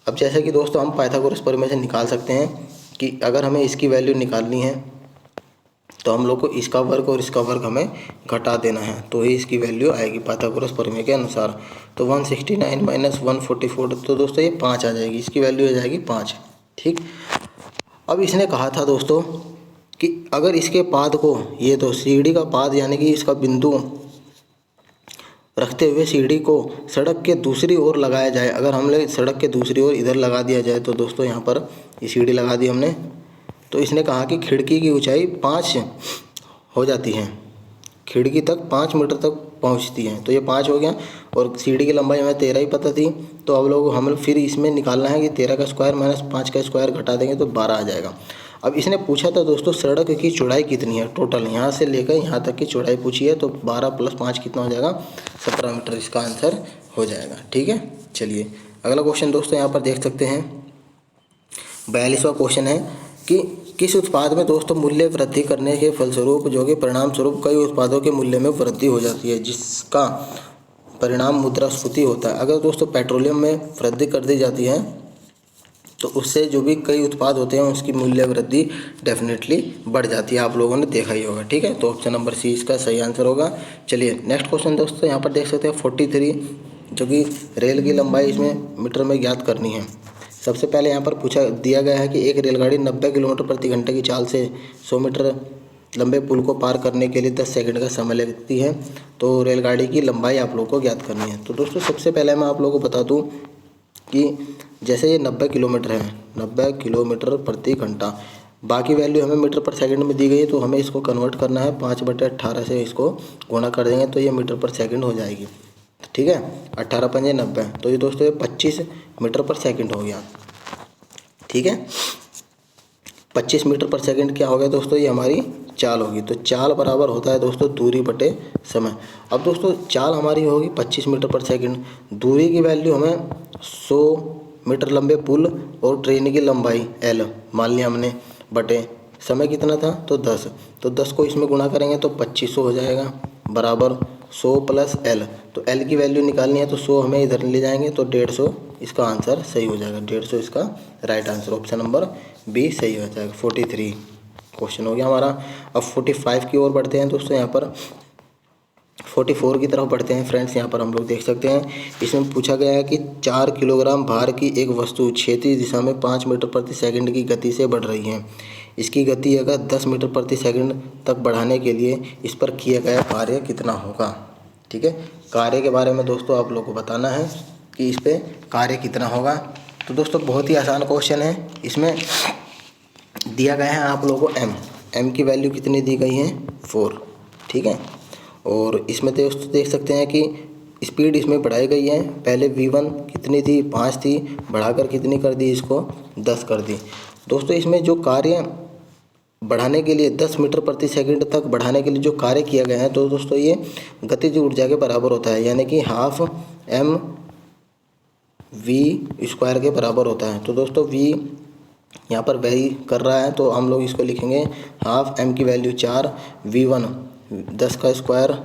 अब जैसे कि दोस्तों हम पाइथागोरस प्रमेय से निकाल सकते हैं कि अगर हमें इसकी वैल्यू निकालनी है तो हम लोग को इसका वर्ग और इसका वर्ग हमें घटा देना है, तो ही इसकी वैल्यू आएगी पाइथागोरस प्रमेय के अनुसार। तो 169 - 144, तो दोस्तों ये 5 आ जाएगी, इसकी वैल्यू आ जाएगी 5। ठीक, अब इसने कहा था दोस्तों कि अगर इसके पाद को, ये तो सीढ़ी का पाद यानी कि इसका बिंदु रखते हुए सीढ़ी को सड़क के दूसरी ओर लगाया जाए। अगर हमने सड़क के दूसरी ओर इधर लगा दिया जाए तो दोस्तों यहाँ पर ये सीढ़ी लगा दी हमने, तो इसने कहा कि खिड़की की ऊंचाई 5 हो जाती है, खिड़की तक 5 मीटर तक पहुँचती है। तो ये 5 हो गया और सीढ़ी की लंबाई हमें 13 ही पता थी। तो अब लोग हमें फिर इसमें निकालना है कि 13 का स्क्वायर - 5 का स्क्वायर घटा देंगे तो 12 आ जाएगा। अब इसने पूछा था दोस्तों सड़क की चौड़ाई कितनी है, टोटल यहाँ से लेकर यहाँ तक की चौड़ाई पूछी है। तो 12 + 5 कितना हो जाएगा 17 मीटर इसका आंसर हो जाएगा। ठीक है, चलिए अगला क्वेश्चन दोस्तों यहाँ पर देख सकते हैं। 42वां क्वेश्चन है कि किस उत्पाद में दोस्तों मूल्य वृद्धि करने के फलस्वरूप जो कि परिणाम स्वरूप कई उत्पादों के मूल्य में वृद्धि हो जाती है, जिसका परिणाम मुद्रास्फीति होता है। अगर दोस्तों पेट्रोलियम में वृद्धि कर दी जाती है तो उससे जो भी कई उत्पाद होते हैं उसकी मूल्य वृद्धि डेफिनेटली बढ़ जाती है, आप लोगों ने देखा ही होगा। ठीक है, तो ऑप्शन नंबर सी इसका सही आंसर होगा। चलिए नेक्स्ट क्वेश्चन दोस्तों यहाँ पर देख सकते हैं 43, जो कि रेल की लंबाई इसमें मीटर में ज्ञात करनी है। सबसे पहले यहाँ पर पूछा दिया गया है कि एक रेलगाड़ी 90 किलोमीटर प्रति घंटे की चाल से 100 मीटर लंबे पुल को पार करने के लिए 10 सेकंड का समय लगती है। तो रेलगाड़ी की लंबाई आप लोगों को ज्ञात करनी है। तो दोस्तों सबसे पहले मैं आप लोगों को बता दूं कि जैसे ये 90 किलोमीटर है, 90 किलोमीटर प्रति घंटा, बाकी वैल्यू हमें मीटर पर सेकंड में दी गई है, तो हमें इसको कन्वर्ट करना है 5/18 से इसको गुणा कर देंगे तो ये मीटर पर सेकंड हो जाएगी। ठीक है, 18 × 5 = 90, तो ये दोस्तों ये 25 मीटर पर सेकंड हो गया। ठीक है, 25 मीटर पर सेकंड क्या हो गया दोस्तों, ये हमारी चाल होगी। तो चाल बराबर होता है दोस्तों दूरी बटे समय। अब दोस्तों चाल हमारी होगी 25 मीटर पर सेकंड, दूरी की वैल्यू हमें 100 मीटर लंबे पुल और ट्रेन की लंबाई L मान लिया हमने, बटे समय कितना था तो 10। तो 10 को इसमें गुणा करेंगे तो 2500 हो जाएगा, बराबर 100 + L। तो L की वैल्यू निकालनी है तो 100 हमें इधर ले जाएंगे तो 150 इसका आंसर सही हो जाएगा। 150 इसका right answer, option number B सही हो जाएगा। 43 क्वेश्चन हो गया हमारा। अब 45 की ओर बढ़ते हैं दोस्तों, यहाँ पर 44 की तरफ बढ़ते हैं फ्रेंड्स। यहाँ पर हम लोग देख सकते हैं, इसमें पूछा गया है कि 4 किलोग्राम भार की एक वस्तु क्षैतिज दिशा में 5 मीटर प्रति सेकंड की गति से बढ़ रही है। इसकी गति अगर 10 मीटर प्रति सेकंड तक बढ़ाने के लिए इस पर किया गया कार्य कितना होगा। ठीक है, कार्य के बारे में दोस्तों आप लोग को बताना है कि इस पर कार्य कितना होगा। तो दोस्तों बहुत ही आसान क्वेश्चन है, इसमें दिया गया है आप लोगों को m की वैल्यू कितनी दी गई है 4। ठीक है। और इसमें दोस्तों देख सकते हैं कि स्पीड इसमें बढ़ाई गई है। पहले v1 कितनी थी, 5 थी, बढ़ाकर कितनी कर दी, इसको 10 कर दी। दोस्तों इसमें जो कार्य बढ़ाने के लिए 10 मीटर प्रति सेकंड तक बढ़ाने के लिए जो कार्य किया गया है, तो दोस्तों ये गतिज ऊर्जा के बराबर होता है, यानी कि हाफ एम वी स्क्वायर के बराबर होता है। तो दोस्तों v यहाँ पर वेरी कर रहा है, तो हम लोग इसको लिखेंगे हाफ m की वैल्यू 4, v1 10 का स्क्वायर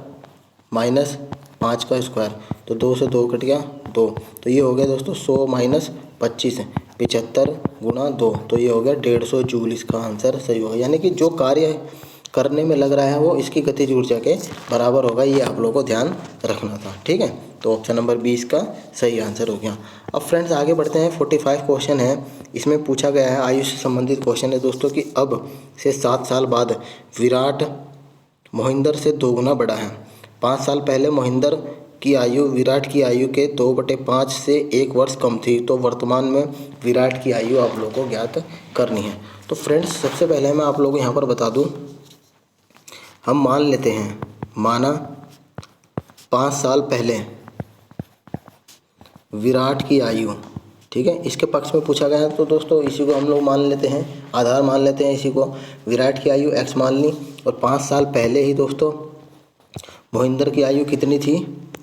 माइनस 5 का स्क्वायर, तो 2 से 2 कट गया 2, तो ये हो गया दोस्तों 100 माइनस 25 75 गुणा 2, तो ये हो गया 150 जूल। इसका आंसर सही होगा, यानी कि जो कार्य करने में लग रहा है वो इसकी गतिज ऊर्जा के बराबर होगा। ये आप लोगों को ध्यान रखना था, ठीक है। तो ऑप्शन नंबर 20 का सही आंसर हो गया। अब फ्रेंड्स आगे बढ़ते हैं। 45 क्वेश्चन है, इसमें पूछा गया है आयु से संबंधित क्वेश्चन है दोस्तों कि अब से 7 साल बाद विराट मोहिंदर से 2 गुना बड़ा है। 5 साल पहले मोहिंदर की आयु विराट की आयु के 2/5 से 1 वर्ष कम थी, तो वर्तमान में विराट की आयु आप लोगों को ज्ञात करनी है। तो फ्रेंड्स सबसे पहले मैं आप लोगों को यहाँ पर बता दूँ, हम मान लेते हैं, माना 5 साल पहले विराट की आयु, ठीक है, इसके पक्ष में पूछा गया है, तो दोस्तों इसी को हम लोग मान लेते हैं, आधार मान लेते हैं इसी को। विराट की आयु x मान ली, और 5 साल पहले ही दोस्तों मोहिंदर की आयु कितनी थी,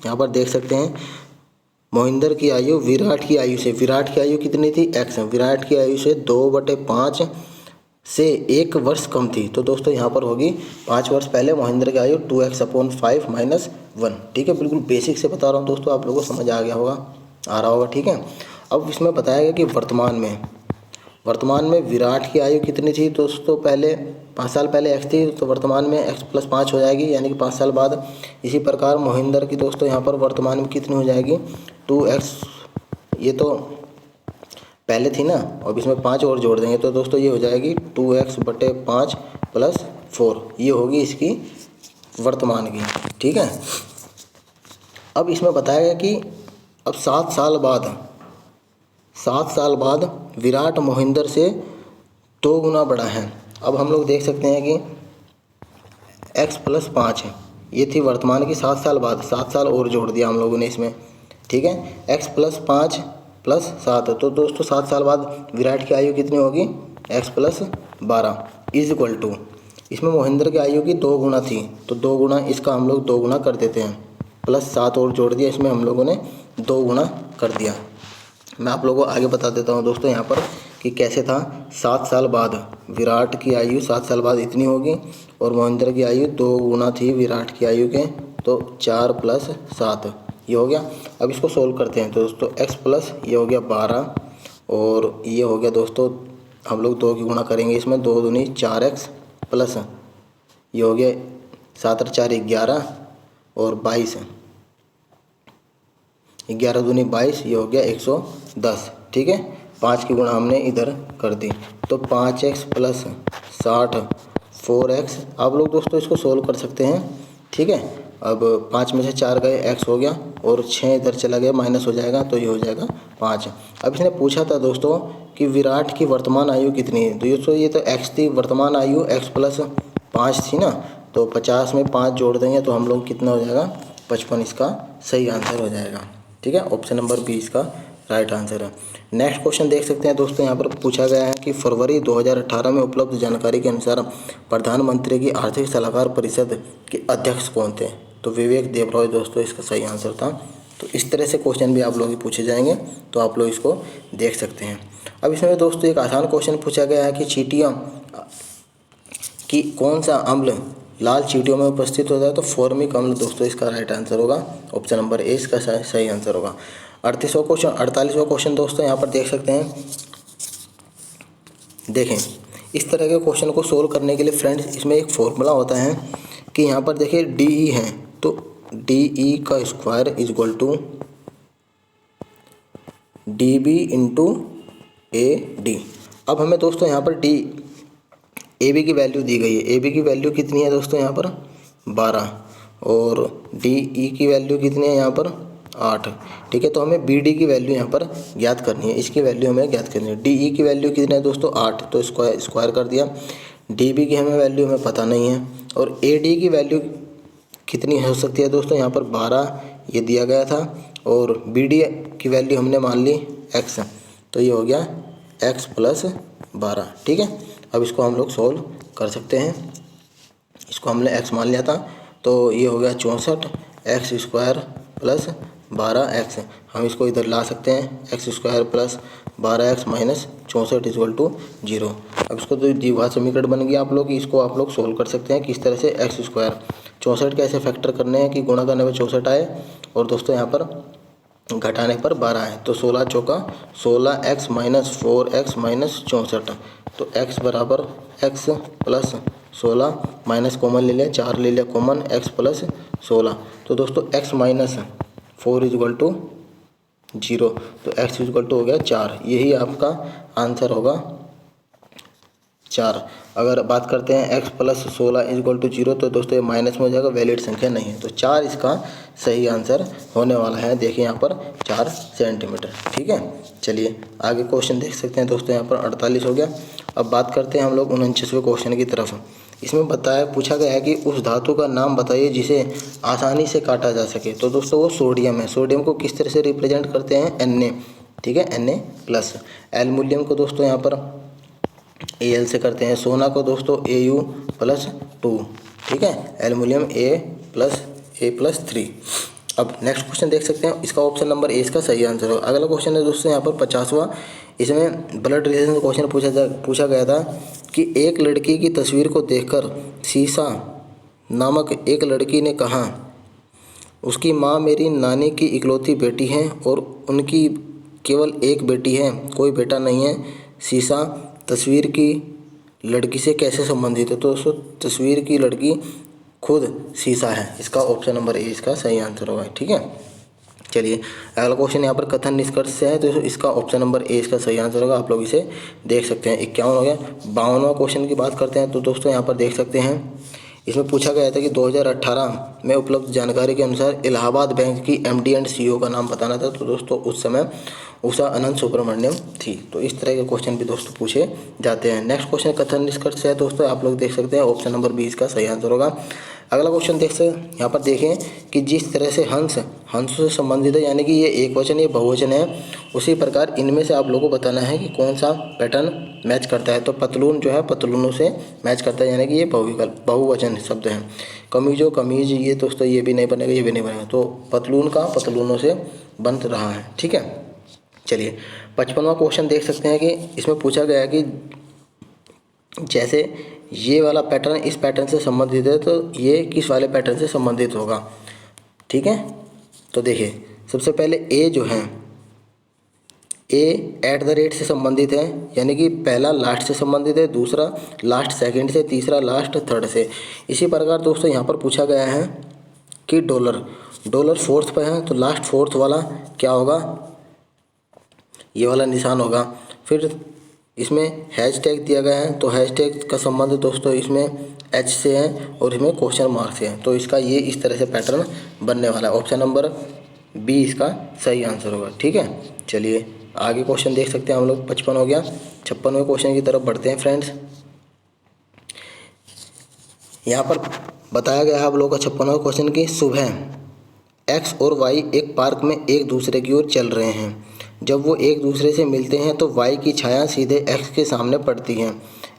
यहाँ पर देख सकते हैं। मोहिंदर की आयु विराट की आयु कितनी थी, x, विराट की आयु से 2/5 से 1 वर्ष कम थी, तो दोस्तों यहाँ पर होगी 5 वर्ष पहले मोहिंदर की आयु 2x/5 माइनस 1, ठीक है। बिल्कुल बेसिक से बता रहा हूँ दोस्तों, आप लोगों को समझ आ रहा होगा, ठीक है। अब इसमें बताया गया कि वर्तमान में विराट की आयु कितनी थी दोस्तों, पहले 5 साल पहले x थी, तो वर्तमान में x+5 हो जाएगी, यानी कि 5 साल बाद। इसी प्रकार मोहिंदर की दोस्तों यहाँ पर वर्तमान में कितनी हो जाएगी, 2x, ये तो पहले थी ना, अब इसमें 5 और जोड़ देंगे, तो दोस्तों ये हो जाएगी 2x/5 + 4, ये होगी इसकी वर्तमान की, ठीक है। अब इसमें बताया गया कि अब 7 साल बाद विराट मोहिंदर से 2 गुना बड़ा है। अब हम लोग देख सकते हैं कि x+5 है, ये थी वर्तमान की 7 साल बाद, 7 साल और जोड़ दिया हम लोगों ने इसमें, ठीक है। x+5 + 7, तो दोस्तों 7 साल बाद विराट की आयु कितनी होगी, x+12 = इसमें मोहिंदर की आयु की 2 गुना थी, तो 2 गुना इसका हम लोग 2 गुना कर देते हैं, +7 और जोड़ दिया, इसमें हम लोगों ने 2 गुना कर दिया। मैं आप लोगों को आगे बता देता हूँ दोस्तों यहाँ पर कि कैसे था। 7 साल बाद विराट की आयु 7 साल बाद इतनी होगी, और मोहिंदर की आयु 2 गुना थी विराट की आयु के, तो 4 + 7 ये हो गया। अब इसको सोल्व करते हैं, तो दोस्तों x+ ये हो गया 12, और ये हो गया दोस्तों, हम लोग 2 की गुणा करेंगे इसमें, 2 दूनी 4x प्लस ये हो गया 7 और 4 11 और 22, 11 दूनी 22, ये हो गया 110, ठीक है। 5 की गुणा हमने इधर कर दी, तो 5x + 60 4x। आप लोग दोस्तों इसको सोल्व कर सकते हैं, ठीक है। अब 5 में से 4 गए, x हो गया, और 6 इधर चला गया, माइनस हो जाएगा, तो ये हो जाएगा 5। अब इसने पूछा था दोस्तों कि विराट की वर्तमान आयु कितनी है, तो दोस्तों ये तो x थी, वर्तमान आयु x+5 थी ना, तो 50 में 5 जोड़ देंगे तो हम लोग कितना हो जाएगा, 55, इसका सही आंसर हो जाएगा, ठीक है। ऑप्शन नंबर 20 का राइट आंसर है। नेक्स्ट क्वेश्चन देख सकते हैं दोस्तों, यहाँ पर पूछा गया है कि फरवरी 2018 में उपलब्ध जानकारी के अनुसार प्रधानमंत्री की आर्थिक सलाहकार परिषद के अध्यक्ष कौन थे, तो विवेक देबरॉय दोस्तों इसका सही आंसर था। तो इस तरह से क्वेश्चन भी आप लोग पूछे जाएंगे, तो आप लोग इसको देख सकते हैं। अब इसमें दोस्तों एक आसान क्वेश्चन पूछा गया है कि चींटियों की कौन सा अम्ल लाल चींटियों में उपस्थित होता है, तो फॉर्मिक अम्ल दोस्तों इसका राइट आंसर होगा। ऑप्शन नंबर ए इसका सही आंसर होगा। 48वां क्वेश्चन दोस्तों यहाँ पर देख सकते हैं। देखें, इस तरह के क्वेश्चन को सोल्व करने के लिए फ्रेंड्स इसमें एक फॉर्मूला होता है कि यहाँ पर देखिए DE है, तो DE का स्क्वायर = DB × AD। अब हमें दोस्तों यहाँ पर AB की वैल्यू दी गई है। AB की वैल्यू कितनी है दोस्तों यहाँ पर 12, और DE की वैल्यू कितनी है यहाँ पर 8, ठीक है। तो हमें BD की वैल्यू यहाँ पर ज्ञात करनी है, इसकी वैल्यू हमें ज्ञात करनी है। DE की वैल्यू कितनी है दोस्तों 8, तो स्क्वायर कर दिया। DB की हमें वैल्यू हमें पता नहीं है, और AD की वैल्यू कितनी हो सकती है दोस्तों, यहाँ पर 12 ये दिया गया था और बी डी की वैल्यू हमने मान ली x, तो ये हो गया x + 12। ठीक है, अब इसको हम लोग सोल्व कर सकते हैं। इसको हमने x मान लिया था तो ये हो गया 64 x² + 12x। हम इसको इधर ला सकते हैं, x² + 12x - 64 = 0। अब इसको तो द्विघात समीकरण बन गया आप लोग, इसको आप लोग सोल्व कर सकते हैं किस तरह से, x² 64 कैसे फैक्टर करने हैं कि गुणा करने पर 64 आए और दोस्तों यहाँ पर घटाने पर 12 है। तो 16 चौका 16x - 4x - 64, तो x बराबर x + 16 माइनस कॉमन ले लिया, 4 ले लिया कॉमन, x + 16। तो दोस्तों x - 4 = 0, तो x = हो गया 4। यही आपका आंसर होगा 4। अगर बात करते हैं x + 16 = 0, तो दोस्तों ये माइनस में हो जाएगा, वैलिड संख्या नहीं है, तो 4 इसका सही आंसर होने वाला है। देखिए यहाँ पर 4 सेंटीमीटर। ठीक है, चलिए आगे क्वेश्चन देख सकते हैं दोस्तों, यहाँ पर 48 हो गया। अब बात करते हैं हम लोग 49वें क्वेश्चन की तरफ। इसमें पूछा गया है कि उस धातु का नाम बताइए जिसे आसानी से काटा जा सके। तो दोस्तों वो सोडियम है। सोडियम को किस तरह से रिप्रेजेंट करते हैं, Na। ठीक है, Na+। एल्युमिनियम को दोस्तों यहाँ पर Al से करते हैं। सोना को दोस्तों Au+2। ठीक है, एल्युमिनियम A+3। अब नेक्स्ट क्वेश्चन देख सकते हैं, इसका ऑप्शन नंबर ए इसका सही आंसर होगा। अगला क्वेश्चन है दोस्तों यहाँ पर 50वां। इसमें ब्लड रिलेशन क्वेश्चन पूछा गया था कि एक लड़की की तस्वीर को देखकर सीसा नामक एक लड़की ने कहा, उसकी माँ मेरी नानी की इकलौती बेटी है और उनकी केवल एक बेटी है, कोई बेटा नहीं है। सीसा तस्वीर की लड़की से कैसे संबंधित है। तो दोस्तों तस्वीर की लड़की खुद सीसा है। इसका ऑप्शन नंबर ए इसका सही आंसर होगा। ठीक है, चलिए अगला क्वेश्चन यहाँ पर कथन निष्कर्ष से है, तो इसका ऑप्शन नंबर ए इसका सही आंसर होगा। आप लोग इसे देख सकते हैं। 51 हो गया। 52वां क्वेश्चन की बात करते हैं, तो दोस्तों यहाँ पर देख सकते हैं, इसमें पूछा गया था कि 2018 में उपलब्ध जानकारी के अनुसार इलाहाबाद बैंक की MD एंड CEO का नाम बताना था। तो दोस्तों उस समय उषा अनंत सुब्रमण्यम थी। तो इस तरह के क्वेश्चन भी दोस्तों पूछे जाते हैं। नेक्स्ट क्वेश्चन कथन निष्कर्ष से है दोस्तों, आप लोग देख सकते हैं, ऑप्शन नंबर बी इसका सही आंसर होगा। अगला क्वेश्चन देख सकते हैं, यहाँ पर देखें कि जिस तरह से हंसों से संबंधित है, यानी कि ये एक वचन ये बहुवचन है, उसी प्रकार इनमें से आप लोगों को बताना है कि कौन सा पैटर्न मैच करता है। तो पतलून जो है पतलूनों से मैच करता है, यानी कि ये बहुवचन शब्द है। कमीज ये दोस्तों ये भी नहीं बनेगा, ये भी नहीं बनेगा, तो पतलून का पतलूनों से बन रहा है। ठीक है, चलिए 55वां क्वेश्चन देख सकते हैं कि इसमें पूछा गया है कि जैसे ये वाला पैटर्न इस पैटर्न से संबंधित है, तो ये किस वाले पैटर्न से संबंधित होगा। ठीक है, तो देखिए सबसे पहले ए जो है, A @ से संबंधित है, यानी कि पहला लास्ट से संबंधित है, दूसरा लास्ट सेकंड से, तीसरा लास्ट थर्ड से। इसी प्रकार दोस्तों यहाँ पर पूछा गया है कि डॉलर फोर्थ पर है, तो लास्ट फोर्थ वाला क्या होगा, ये वाला निशान होगा। फिर इसमें हैशटैग दिया गया है, तो हैशटैग का संबंध दोस्तों इसमें H से है और इसमें क्वेश्चन मार्क से है। तो इसका ये इस तरह से पैटर्न बनने वाला है। ऑप्शन नंबर बी इसका सही आंसर होगा। ठीक है, चलिए आगे क्वेश्चन देख सकते हैं हम लोग। 55 हो गया। 56वें क्वेश्चन की तरफ बढ़ते हैं फ्रेंड्स। यहाँ पर बताया गया है आप लोगों का 56वां क्वेश्चन की सुबह X और Y एक पार्क में एक दूसरे की ओर चल रहे हैं। जब वो एक दूसरे से मिलते हैं तो Y की छाया सीधे X के सामने पड़ती है।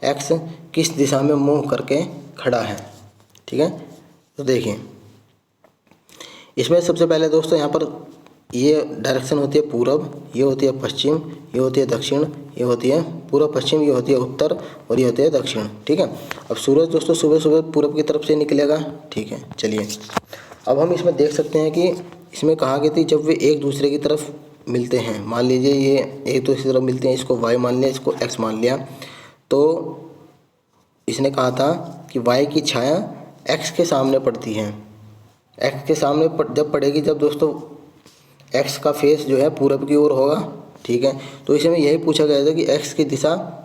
X किस दिशा में मुंह करके खड़ा है। ठीक है, तो देखिए इसमें सबसे पहले दोस्तों यहाँ पर ये डायरेक्शन होती है पूरब, ये होती है पश्चिम, ये होती है दक्षिण, ये होती है पूर्व पश्चिम, ये होती है उत्तर और ये होती है दक्षिण। ठीक है, अब सूरज दोस्तों सुबह सुबह पूरब की तरफ से निकलेगा। ठीक है, चलिए अब हम इसमें देख सकते हैं कि इसमें कहा गया थी जब वे एक दूसरे की तरफ मिलते हैं, मान लीजिए ये एक दूसरे की तरफ मिलते हैं, इसको Y मान लिया, इसको X मान लिया, तो इसने कहा था कि Y की छाया X के सामने पड़ती है। X के सामने जब पड़ेगी, जब दोस्तों X का फेस जो है पूरब की ओर होगा। ठीक है, तो इसमें यही पूछा गया था कि X की दिशा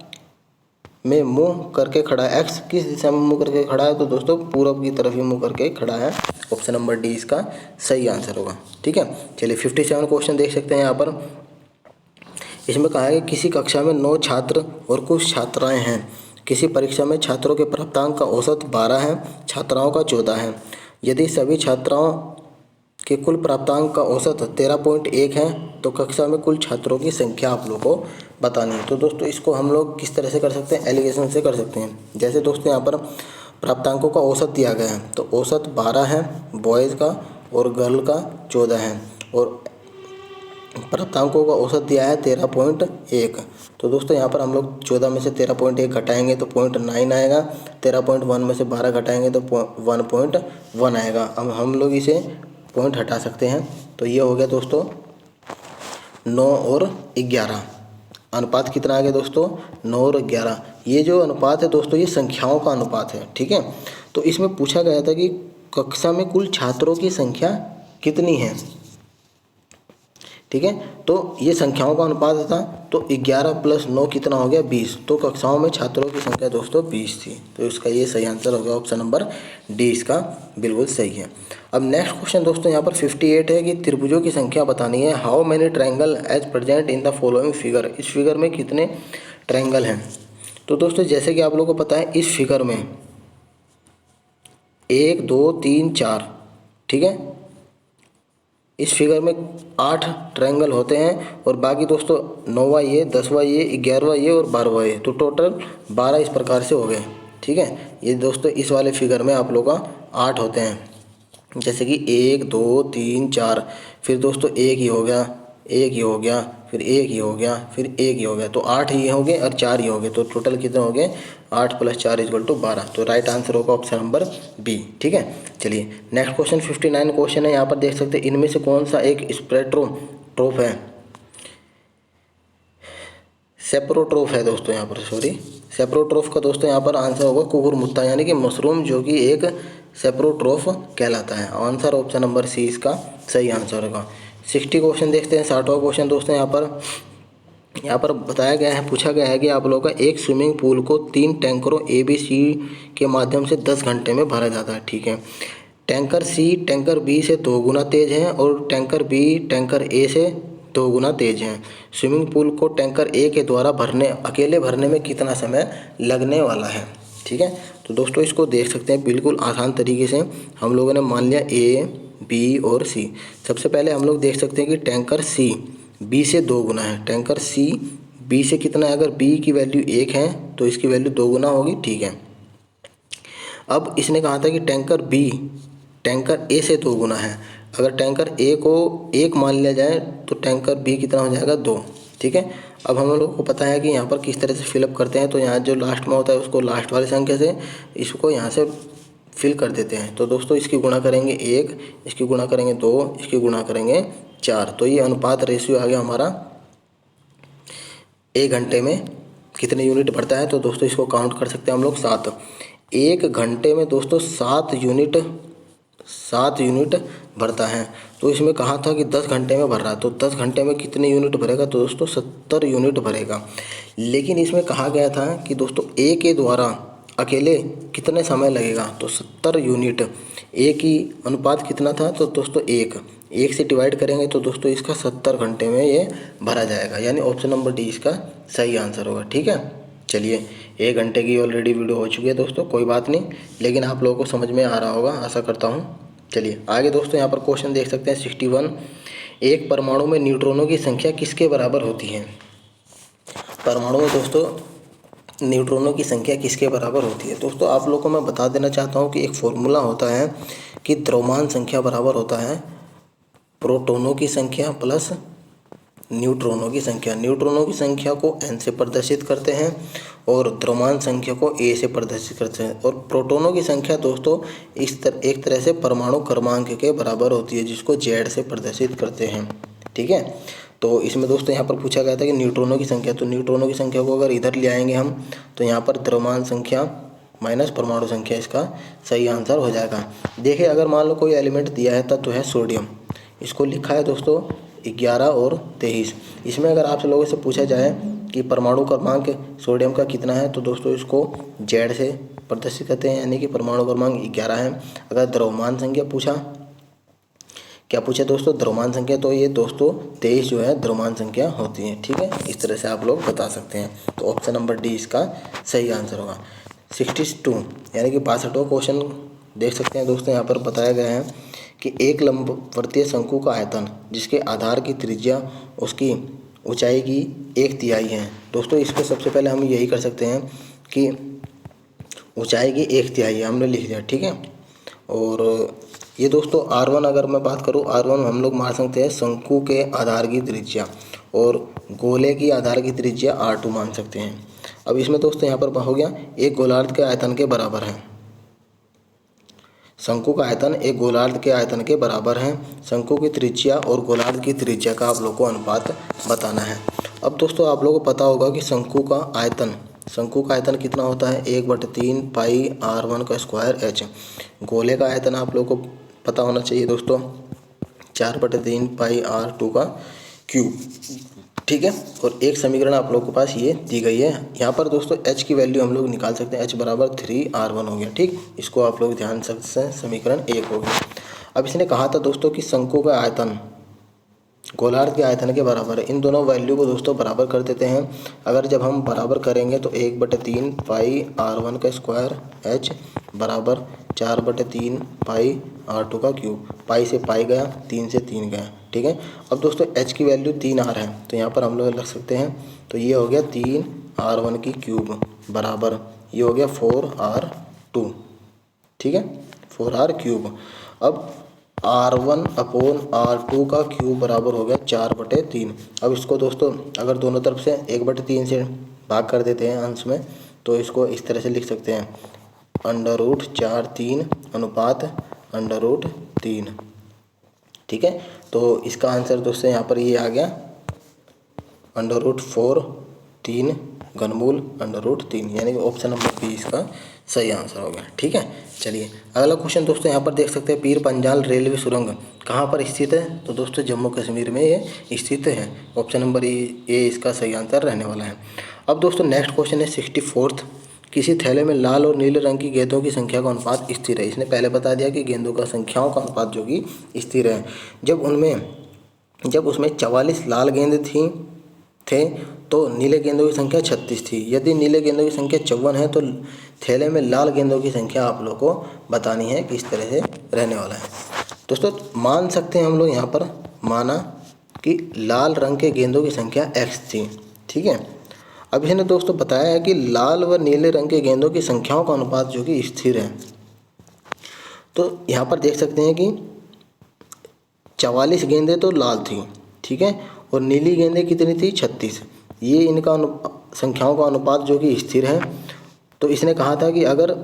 में मुंह करके खड़ा है। X किस दिशा में मुंह करके खड़ा है, तो दोस्तों पूरब की तरफ ही मुंह करके खड़ा है। ऑप्शन नंबर डी इसका सही आंसर होगा। ठीक है, चलिए 57 क्वेश्चन देख सकते हैं यहाँ पर। इसमें कहा है कि किसी कक्षा में 9 छात्र और कुछ छात्राएं हैं। किसी परीक्षा में छात्रों के प्राप्तांक का औसत 12 है, छात्राओं का 14 है। यदि सभी छात्राओं के कुल प्राप्तांक का औसत 13.1 है तो कक्षा में कुल छात्रों की संख्या आप लोग को बतानी है। तो दोस्तों इसको हम लोग किस तरह से कर सकते हैं, एलिगेशन से कर सकते हैं। जैसे दोस्तों यहाँ पर प्राप्तांकों का औसत दिया गया है, तो औसत 12 है बॉयज़ का और गर्ल का 14 है, और प्राप्तांकों का औसत दिया है 13.1। तो दोस्तों यहाँ पर हम लोग 14 में से 13.1 घटाएंगे तो 0.9 आएगा, 13.1 में से 12 घटाएंगे तो 1.1 आएगा। अब हम लोग इसे पॉइंट हटा सकते हैं, तो ये हो गया दोस्तों 9 और 11। अनुपात कितना आ गया दोस्तों, 9 और 11। ये जो अनुपात है दोस्तों ये संख्याओं का अनुपात है, ठीक है। तो इसमें पूछा गया था कि कक्षा में कुल छात्रों की संख्या कितनी है, ठीक है। तो ये संख्याओं का अनुपात था, तो 11 + 9 कितना हो गया, 20। तो कक्षाओं में छात्रों की संख्या दोस्तों 20 थी। तो इसका ये सही आंसर हो गया, ऑप्शन नंबर डी इसका बिल्कुल सही है। अब नेक्स्ट क्वेश्चन दोस्तों यहाँ पर 58 है कि त्रिभुजों की संख्या बतानी है। How many triangle as present in the following figure. इस फिगर में कितने ट्रायंगल हैं। तो दोस्तों जैसे कि आप लोगों को पता है इस फिगर में 1 2 3 4, ठीक है। इस फिगर में 8 ट्रायंगल होते हैं और बाकी दोस्तों 9वां ये, 10वां ये, 11वां ये और 12वां ये, तो टोटल 12 इस प्रकार से हो गए, ठीक है। ये दोस्तों इस वाले फिगर में आप लोगों का 8 होते हैं, जैसे कि 1 2 3 4, फिर दोस्तों एक ही हो गया, एक ही हो गया, फिर एक ही हो गया, फिर एक ही हो गया, तो 8 ये हो गए और 4 ही हो गए, तो टोटल कितने हो गए, 8 + 4 = 12। तो राइट आंसर होगा ऑप्शन नंबर बी, ठीक है। चलिए नेक्स्ट क्वेश्चन 59 क्वेश्चन है। यहाँ पर देख सकते हैं इनमें से कौन सा एक स्पेक्ट्रोट्रोफ है। सेप्रोट्रोफ है दोस्तों, यहाँ पर सॉरी सेप्रोट्रोफ का दोस्तों यहाँ पर आंसर होगा कुकुरमुत्ता, यानी कि मशरूम, जो कि एक सेप्रोट्रोफ कहलाता है। आंसर ऑप्शन नंबर सी इसका सही आंसर होगा। 60 क्वेश्चन देखते हैं। 60वां क्वेश्चन दोस्तों यहाँ पर बताया गया है, पूछा गया है कि आप लोगों का एक स्विमिंग पूल को 3 टैंकरों ABC के माध्यम से 10 घंटे में भरा जाता है, ठीक है। टैंकर सी टैंकर बी से 2 गुना तेज है और टैंकर बी टैंकर ए से 2 गुना तेज है। स्विमिंग पूल को टैंकर ए के द्वारा अकेले भरने में कितना समय लगने वाला है, ठीक है। तो दोस्तों इसको देख सकते हैं बिल्कुल आसान तरीके से। हम लोगों ने मान लिया ए बी और सी। सबसे पहले हम लोग देख सकते हैं कि टैंकर सी बी से 2 गुना है, टैंकर सी बी से कितना है, अगर बी की वैल्यू 1 है तो इसकी वैल्यू 2 गुना होगी, ठीक है। अब इसने कहा था कि टैंकर बी टैंकर ए से 2 गुना है। अगर टैंकर ए को 1 मान लिया जाए तो टैंकर बी कितना हो जाएगा, 2, ठीक है। अब हम लोगों को पता है कि यहाँ पर किस तरह से फिलअप करते हैं, तो यहाँ जो लास्ट में होता है उसको लास्ट वाली संख्या से इसको यहाँ से फिल कर देते हैं। तो दोस्तों इसकी गुणा करेंगे 1, इसकी गुणा करेंगे 2, इसकी गुणा करेंगे 4, तो ये अनुपात रेशियो आ गया हमारा 1 घंटे में कितने यूनिट बढ़ता है। तो दोस्तों इसको काउंट कर सकते हैं हम लोग 7। 1 घंटे में दोस्तों 7 यूनिट भरता है। तो इसमें कहा था कि 10 घंटे में भर रहा है, तो 10 घंटे में कितने यूनिट भरेगा, तो दोस्तों 70 यूनिट भरेगा। लेकिन इसमें कहा गया था कि दोस्तों ए के द्वारा अकेले कितने समय लगेगा, तो 70 यूनिट। ए की अनुपात कितना था, तो दोस्तों 1 से डिवाइड करेंगे तो दोस्तों इसका 70 घंटे में ये भरा जाएगा, यानी ऑप्शन नंबर डी इसका सही आंसर होगा, ठीक है। चलिए 1 घंटे की ऑलरेडी वीडियो हो चुकी है दोस्तों, कोई बात नहीं, लेकिन आप लोगों को समझ में आ रहा होगा, आशा करता हूँ। चलिए आगे दोस्तों यहाँ पर क्वेश्चन देख सकते हैं 61। एक परमाणु में न्यूट्रॉनों की संख्या किसके बराबर होती है। परमाणु में दोस्तों न्यूट्रॉनों की संख्या किसके बराबर होती है। दोस्तों आप लोगों को मैं बता देना चाहता हूँ कि एक फॉर्मूला होता है कि द्रव्यमान संख्या बराबर होता है प्रोटॉनों की संख्या प्लस न्यूट्रॉनों की संख्या। न्यूट्रॉनों की संख्या को n से प्रदर्शित करते हैं और द्रव्यमान संख्या को a से प्रदर्शित करते हैं। और प्रोटॉनों की संख्या दोस्तों एक तरह से परमाणु क्रमांक के बराबर होती है, जिसको z से प्रदर्शित करते हैं, ठीक है। तो इसमें दोस्तों यहाँ पर पूछा गया था कि न्यूट्रॉनों की संख्या, तो न्यूट्रॉनों की संख्या को अगर इधर ले आएंगे हम तो यहाँ पर द्रव्यमान संख्या माइनस परमाणु संख्या इसका सही आंसर हो जाएगा। देखिए अगर मान लो कोई एलिमेंट दिया है तत्व है सोडियम, इसको लिखा है दोस्तों 11 और 23। इसमें अगर आप लोगों से पूछा जाए कि परमाणु क्रमांक सोडियम का कितना है, तो दोस्तों इसको Z से प्रदर्शित करते हैं, यानी कि परमाणु क्रमांक 11 है। अगर द्रव्यमान संख्या पूछा, क्या पूछा दोस्तों, द्रव्यमान संख्या, तो ये दोस्तों 23 जो है द्रव्यमान संख्या होती है, ठीक है। इस तरह से आप लोग बता सकते हैं। तो ऑप्शन नंबर डी इसका सही आंसर होगा। 62 यानी कि 62वां क्वेश्चन देख सकते हैं दोस्तों यहाँ पर बताया गया है कि एक लंबवर्तीय शंकु का आयतन जिसके आधार की त्रिज्या उसकी ऊंचाई की 1/3 है। दोस्तों इसको सबसे पहले हम यही कर सकते हैं कि ऊंचाई की 1/3 हमने लिख दिया, ठीक है। और ये दोस्तों R1 अगर मैं बात करूँ, R1 हम लोग मान सकते हैं शंकु के आधार की त्रिज्या और गोले की आधार की त्रिज्या R2 मान सकते हैं। अब इसमें दोस्तों यहाँ पर हो गया एक गोलार्ध के आयतन के बराबर है। शंकु का आयतन एक गोलार्ध के आयतन के बराबर है। शंकु की त्रिज्या और गोलार्ध की त्रिज्या का आप लोग को अनुपात बताना है। अब दोस्तों आप लोगों को पता होगा कि शंकु का आयतन कितना होता है, 1/3 पाई R1 का स्क्वायर h। गोले का आयतन आप लोगों को पता होना चाहिए दोस्तों, 4/3 पाई R2 का क्यूब, ठीक है। और एक समीकरण आप लोगों के पास ये दी गई है। यहाँ पर दोस्तों h की वैल्यू हम लोग निकाल सकते हैं, h बराबर 3R1 हो गया, ठीक। इसको आप लोग ध्यान से समीकरण 1 हो गया। अब इसने कहा था दोस्तों कि शंकु का आयतन गोलार्ध के आयतन के बराबर है। इन दोनों वैल्यू को दोस्तों बराबर कर देते हैं। अगर जब हम बराबर करेंगे तो 1/3 पाई R1 का स्क्वायर h बराबर 4/3 पाई R2 का क्यूब। पाई से पाई गया, 3 से 3 गया, ठीक है। अब दोस्तों h की वैल्यू 3R है तो यहाँ पर हम लोग रख सकते हैं, तो ये हो गया 3R1 की क्यूब बराबर ये हो गया 4R2, ठीक है, 4R क्यूब। अब R1/R2 का क्यूब बराबर हो गया 4/3। अब इसको दोस्तों अगर दोनों तरफ से 1/3 से भाग कर देते हैं अंश में, तो इसको इस तरह से लिख सकते हैं, √4 अनुपात √3, ठीक है। तो इसका आंसर दोस्तों यहाँ पर ये आ गया √4 3 घनमूल √3, यानी कि ऑप्शन नंबर बी इसका सही आंसर हो गया, ठीक है। चलिए अगला क्वेश्चन दोस्तों यहाँ पर देख सकते हैं, पीर पंजाल रेलवे सुरंग कहाँ पर स्थित है, तो दोस्तों जम्मू कश्मीर में ये स्थित है। ऑप्शन नंबर ए इसका सही आंसर रहने वाला है। अब दोस्तों नेक्स्ट क्वेश्चन है 64th, किसी थैले में लाल और नीले रंग की गेंदों की संख्या का अनुपात स्थिर है। इसने पहले बता दिया कि गेंदों का संख्याओं का अनुपात जो कि स्थिर है। जब उसमें 44 लाल गेंद थे तो नीले गेंदों की संख्या 36 थी। यदि नीले गेंदों की संख्या 54 है तो थैले में लाल गेंदों की संख्या आप लोग को बतानी है कि इस तरह से रहने वाला है। दोस्तों मान सकते हैं हम लोग यहाँ पर, माना कि लाल रंग के गेंदों की संख्या x थी, ठीक है। अब इसने दोस्तों बताया है कि लाल व नीले रंग के गेंदों की संख्याओं का अनुपात जो कि स्थिर है। तो यहाँ पर देख सकते हैं कि 44 गेंदें तो लाल थी, ठीक है, और नीली गेंदें कितनी थी, 36। ये इनका संख्याओं का अनुपात जो कि स्थिर है। तो इसने कहा था कि अगर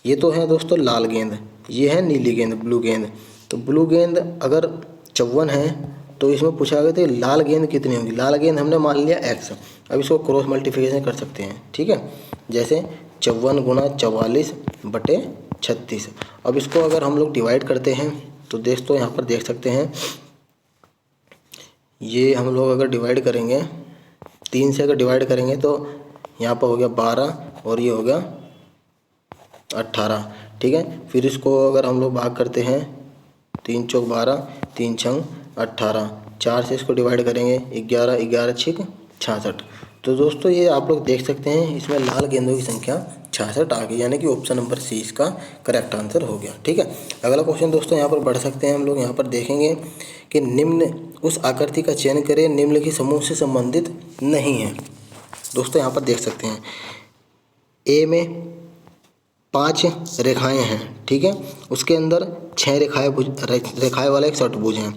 ये तो है दोस्तों लाल गेंद, ये है नीली गेंद, ब्लू गेंद, तो ब्लू गेंद अगर 54 है तो इसमें पूछा गया था लाल गेंद कितनी होगी। लाल गेंद हमने मान लिया x। अब इसको क्रॉस मल्टीप्लिकेशन कर सकते हैं, ठीक है, जैसे 54 गुणा 44/36। अब इसको अगर हम लोग डिवाइड करते हैं तो दोस्तों यहाँ पर देख सकते हैं, ये हम लोग अगर डिवाइड करेंगे 3 से अगर डिवाइड करेंगे तो यहाँ पर हो गया 12 और ये हो गया 18, ठीक है। फिर इसको अगर हम लोग भाग करते हैं, 3 चौक 12, 3 छंग 18, 4 से इसको डिवाइड करेंगे 11, 11 छिक 66। तो दोस्तों ये आप लोग देख सकते हैं इसमें लाल गेंदों की संख्या 66 आ गई, यानी कि ऑप्शन नंबर सी इसका करेक्ट आंसर हो गया, ठीक है। अगला क्वेश्चन दोस्तों यहाँ पर बढ़ सकते हैं हम लोग, यहाँ पर देखेंगे कि निम्न उस आकृति का चयन करें निम्नलिखित समूह से संबंधित नहीं है। दोस्तों यहाँ पर देख सकते हैं ए में 5 रेखाएं हैं, ठीक है, उसके अंदर 6 रेखाएं वाला एक षटभुज है।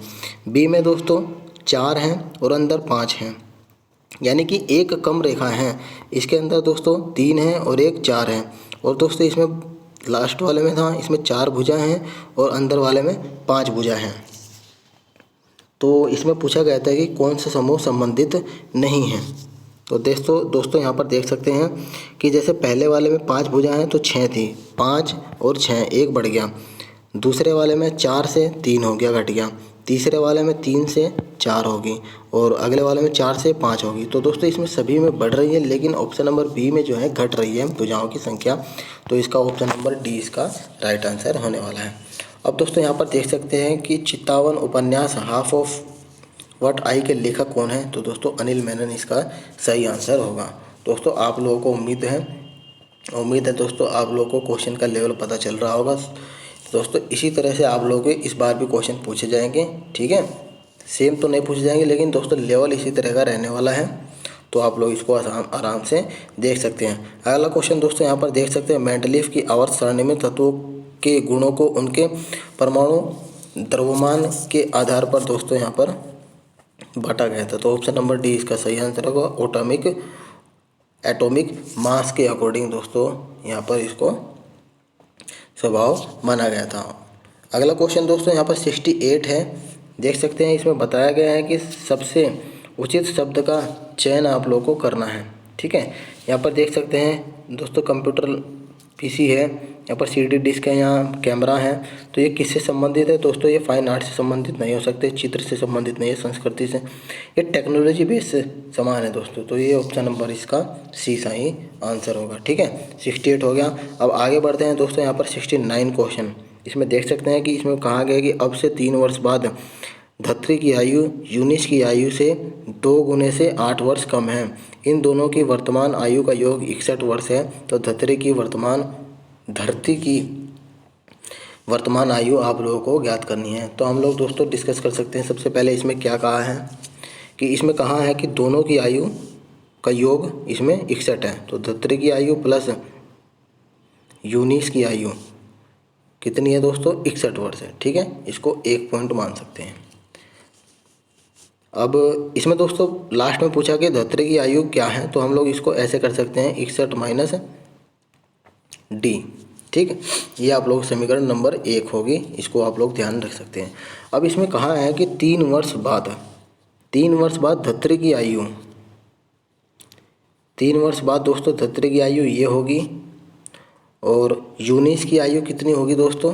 बी में दोस्तों 4 हैं और अंदर 5 हैं, यानी कि एक कम रेखा है। इसके अंदर दोस्तों 3 हैं और एक 4 है। और दोस्तों इसमें लास्ट वाले में था, इसमें 4 भुजा हैं और अंदर वाले में 5 भुजा हैं। तो इसमें पूछा गया था कि कौन सा समूह संबंधित नहीं है। तो दोस्तों यहाँ पर देख सकते हैं कि जैसे पहले वाले में 5 भुजाएं हैं तो 6 थी, 5 और 6 एक बढ़ गया। दूसरे वाले में 4 से 3 हो गया, घट गया। तीसरे वाले में 3 से 4 होगी और अगले वाले में 4 से 5 होगी। तो दोस्तों इसमें सभी में बढ़ रही है, लेकिन ऑप्शन नंबर बी में जो है घट रही है भुजाओं की संख्या। तो इसका ऑप्शन नंबर डी इसका राइट आंसर होने वाला है। अब दोस्तों यहाँ पर देख सकते हैं कि चित्तावन उपन्यास हाफ ऑफ व्हाट आई के लेखक कौन है। तो दोस्तों अनिल मेनन इसका सही आंसर होगा। दोस्तों आप लोगों को उम्मीद है दोस्तों आप लोगों को क्वेश्चन का लेवल पता चल रहा होगा। दोस्तों इसी तरह से आप लोगों के इस बार भी क्वेश्चन पूछे जाएंगे, ठीक है। सेम तो नहीं पूछे जाएंगे, लेकिन दोस्तों लेवल इसी तरह का रहने वाला है, तो आप लोग इसको आराम से देख सकते हैं। अगला क्वेश्चन दोस्तों यहाँ पर देख सकते हैं, मेंडलीफ की आवर्त सारणी में तत्वों के गुणों को उनके परमाणु द्रव्यमान के आधार पर दोस्तों यहाँ पर बांटा गया था। तो ऑप्शन नंबर डी इसका सही आंसर होगा। एटॉमिक मास के अकॉर्डिंग दोस्तों यहाँ पर इसको स्वभाव माना गया था। अगला क्वेश्चन दोस्तों यहाँ पर 68 है, देख सकते हैं। इसमें बताया गया है कि सबसे उचित शब्द का चयन आप लोगों को करना है, ठीक है। यहाँ पर देख सकते हैं दोस्तों, कंप्यूटर पीसी है, यहाँ पर सीडी डिस्क है, यहाँ कैमरा है। तो ये किससे संबंधित है दोस्तों? ये फाइन आर्ट से संबंधित नहीं हो सकते, चित्र से संबंधित नहीं है, संस्कृति से, ये टेक्नोलॉजी बेस से समान है दोस्तों। तो ये ऑप्शन नंबर इसका सी सही आंसर होगा, ठीक है। 68 हो गया। अब आगे बढ़ते हैं दोस्तों, यहाँ पर 69 क्वेश्चन। इसमें देख सकते हैं कि इसमें कहा गया कि अब से 3 वर्ष बाद धत्री की आयु यूनिस की आयु से 2 गुने से 8 वर्ष कम है। इन दोनों की वर्तमान आयु का योग 61 वर्ष है। तो धरती की वर्तमान आयु आप लोगों को ज्ञात करनी है। तो हम लोग दोस्तों डिस्कस कर सकते हैं। सबसे पहले इसमें क्या कहा है कि इसमें कहा है कि दोनों की आयु का योग इसमें 61 है। तो धरती की आयु प्लस यूनिस की आयु कितनी है दोस्तों? 61 वर्ष है, ठीक है। इसको 1 पॉइंट मान सकते हैं। अब इसमें दोस्तों लास्ट में पूछा कि धरती की आयु क्या है, तो हम लोग इसको ऐसे कर सकते हैं 61 माइनस डी, ठीक है। ये आप लोग समीकरण नंबर 1 होगी, इसको आप लोग ध्यान रख सकते हैं। अब इसमें कहा है कि 3 वर्ष बाद धरती की आयु, 3 वर्ष बाद दोस्तों धरती की आयु ये होगी, और यूनिस की आयु कितनी होगी दोस्तों?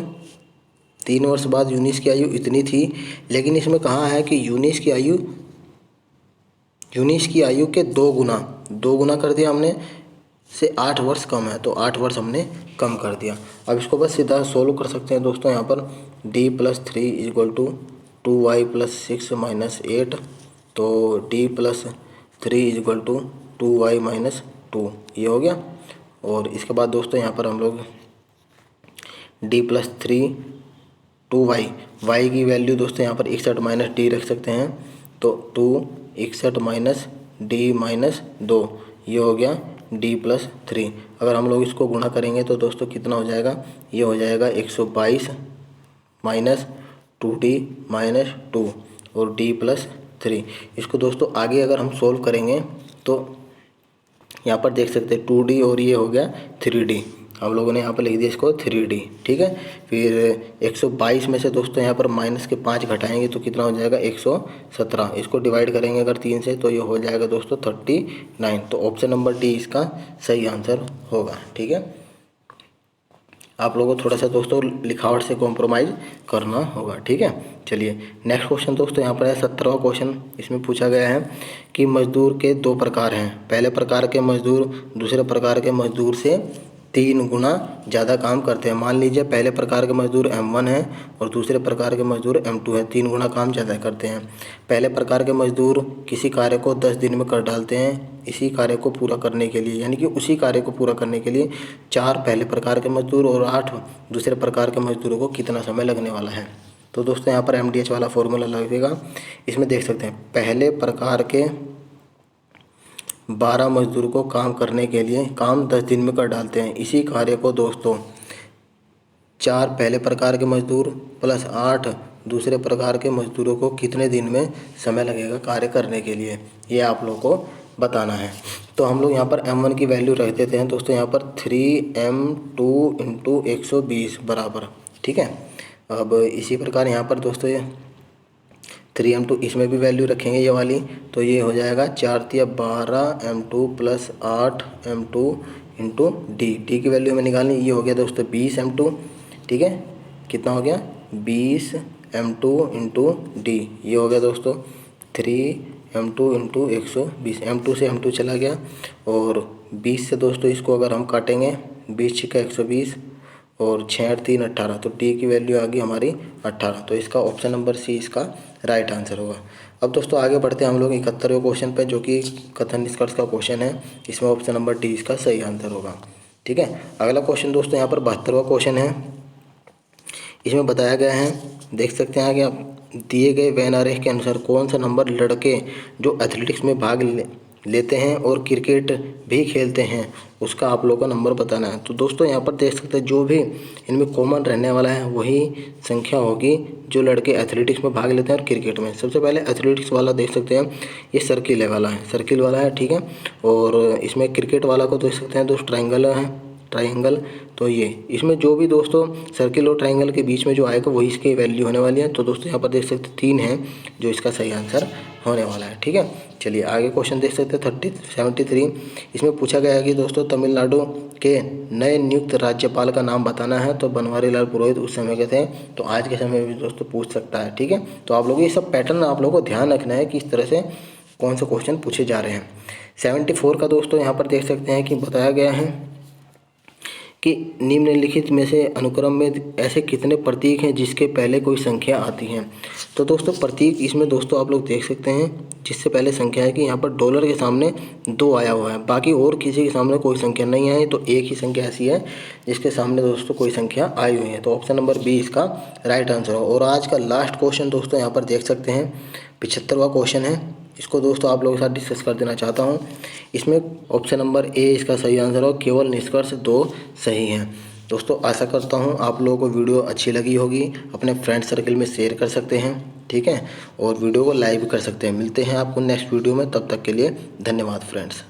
3 वर्ष बाद यूनिस की आयु इतनी थी, लेकिन इसमें कहा है कि यूनिस की आयु के 2 गुना कर दिया हमने, से 8 वर्ष कम है, तो 8 वर्ष हमने कम कर दिया। अब इसको बस सीधा सोल्व कर सकते हैं दोस्तों। यहाँ पर d + 3 = 2y + 6 - 8, तो d + 3 = 2y - 2, ये हो गया। और इसके बाद दोस्तों यहाँ पर हम लोग d + 3 2y, y की वैल्यू दोस्तों यहाँ पर 61 माइनस डी रख सकते हैं। तो 2 61 - d - 2, ये हो गया d + 3। अगर हम लोग इसको गुणा करेंगे तो दोस्तों कितना हो जाएगा? ये हो जाएगा 122 - 2d - 2 और d + 3। इसको दोस्तों आगे अगर हम सोल्व करेंगे तो यहाँ पर देख सकते हैं 2d और ये हो गया 3d, हम लोगों ने यहाँ पर लिख दिया इसको 3d, ठीक है। फिर 122 में से दोस्तों यहाँ पर माइनस के 5 घटाएंगे तो कितना हो जाएगा? 117। इसको डिवाइड करेंगे अगर 3 से तो ये हो जाएगा दोस्तों 39। तो ऑप्शन नंबर डी इसका सही आंसर होगा, ठीक है। आप लोगों को थोड़ा सा दोस्तों लिखावट से कॉम्प्रोमाइज़ करना होगा, ठीक है। चलिए नेक्स्ट क्वेश्चन दोस्तों यहाँ पर है 17वां क्वेश्चन। इसमें पूछा गया है कि मजदूर के 2 प्रकार हैं। पहले प्रकार के मजदूर दूसरे प्रकार के मजदूर से 3 गुना ज़्यादा काम करते हैं। मान लीजिए पहले प्रकार के मजदूर M1 है और दूसरे प्रकार के मजदूर M2 है, 3 गुना काम ज़्यादा करते हैं। पहले प्रकार के मजदूर किसी कार्य को 10 दिन में कर डालते हैं। इसी कार्य को पूरा करने के लिए, यानी कि उसी कार्य को पूरा करने के लिए 4 पहले प्रकार के मजदूर और 8 दूसरे प्रकार के मजदूरों को कितना समय लगने वाला है? तो दोस्तों यहाँ पर MDH वाला फॉर्मूला लगेगा। इसमें देख सकते हैं पहले प्रकार के 12 मजदूर को काम करने के लिए काम 10 दिन में कर डालते हैं। इसी कार्य को दोस्तों 4 पहले प्रकार के मजदूर प्लस 8 दूसरे प्रकार के मजदूरों को कितने दिन में समय लगेगा कार्य करने के लिए, ये आप लोग को बताना है। तो हम लोग यहाँ पर M1 की वैल्यू रख देते हैं दोस्तों यहाँ पर 3m2 × 120 बराबर, ठीक है। अब इसी प्रकार यहाँ पर दोस्तों ये 3m2 इसमें भी वैल्यू रखेंगे ये वाली, तो ये हो जाएगा 4 × 12 m2 + 8 m2 × d की वैल्यू हमें निकालनी। ये हो गया दोस्तों 20 m2, ठीक है। कितना हो गया? 20 m2 × d, ये हो गया दोस्तों 3m2 × 120। m2 से m2 चला गया और 20 से दोस्तों इसको अगर हम काटेंगे 20 × 120 और 6 × 3 = 18, तो डी की वैल्यू आ गई हमारी 18। तो इसका ऑप्शन नंबर सी इसका राइट आंसर होगा। अब दोस्तों आगे बढ़ते हैं हम लोग 71वें क्वेश्चन पे, जो कि कथन निष्कर्ष का क्वेश्चन है। इसमें ऑप्शन नंबर डी इसका सही आंसर होगा, ठीक है। अगला क्वेश्चन दोस्तों यहाँ पर 72वां क्वेश्चन है इसमें बताया गया है, देख सकते हैं कि आप दिए गए वेन आरेख के अनुसार कौन सा नंबर लड़के जो एथलेटिक्स में भाग लेते हैं और क्रिकेट भी खेलते हैं उसका आप लोगों का नंबर बताना है। तो दोस्तों यहाँ पर देख सकते हैं जो भी इनमें कॉमन रहने वाला है वही संख्या होगी जो लड़के एथलेटिक्स में भाग लेते हैं और क्रिकेट में। सबसे पहले एथलेटिक्स वाला देख सकते हैं, ये सर्किल वाला है, सर्किल वाला है, ठीक है। और इसमें क्रिकेट वाला को देख सकते हैं दोस्त ट्रायंगल। तो ये इसमें जो भी दोस्तों सर्किल और ट्रायंगल के बीच में जो आएगा वही इसकी वैल्यू होने वाली है। तो दोस्तों यहाँ पर देख सकते हैं 3 है जो इसका सही आंसर होने वाला है, ठीक है। चलिए आगे क्वेश्चन देख सकते हैं 73। इसमें पूछा गया है कि दोस्तों तमिलनाडु के नए नियुक्त राज्यपाल का नाम बताना है। तो बनवारी लाल पुरोहित उस समय के थे, तो आज के समय में भी दोस्तों पूछ सकता है, ठीक है। तो आप लोग ये सब पैटर्न आप लोगों को ध्यान रखना है कि इस तरह से कौन से क्वेश्चन पूछे जा रहे हैं। 74 का दोस्तों यहाँ पर देख सकते हैं कि बताया गया है कि निम्नलिखित में से अनुक्रम में ऐसे कितने प्रतीक हैं जिसके पहले कोई संख्या आती है। तो दोस्तों प्रतीक इसमें दोस्तों आप लोग देख सकते हैं जिससे पहले संख्या है कि यहाँ पर डॉलर के सामने 2 आया हुआ है, बाकी और किसी के सामने कोई संख्या नहीं आई। तो एक ही संख्या ऐसी है जिसके सामने दोस्तों कोई संख्या आई हुई है। तो ऑप्शन नंबर बी इसका राइट आंसर हो। और आज का लास्ट क्वेश्चन दोस्तों यहाँ पर देख सकते हैं 75वां क्वेश्चन है। इसको दोस्तों आप लोगों के साथ डिस्कस कर देना चाहता हूँ। इसमें ऑप्शन नंबर ए इसका सही आंसर हो, केवल निष्कर्ष 2 सही हैं। दोस्तों आशा करता हूँ आप लोगों को वीडियो अच्छी लगी होगी, अपने फ्रेंड सर्कल में शेयर कर सकते हैं, ठीक है, और वीडियो को लाइक भी कर सकते हैं। मिलते हैं आपको नेक्स्ट वीडियो में, तब तक के लिए धन्यवाद फ्रेंड्स।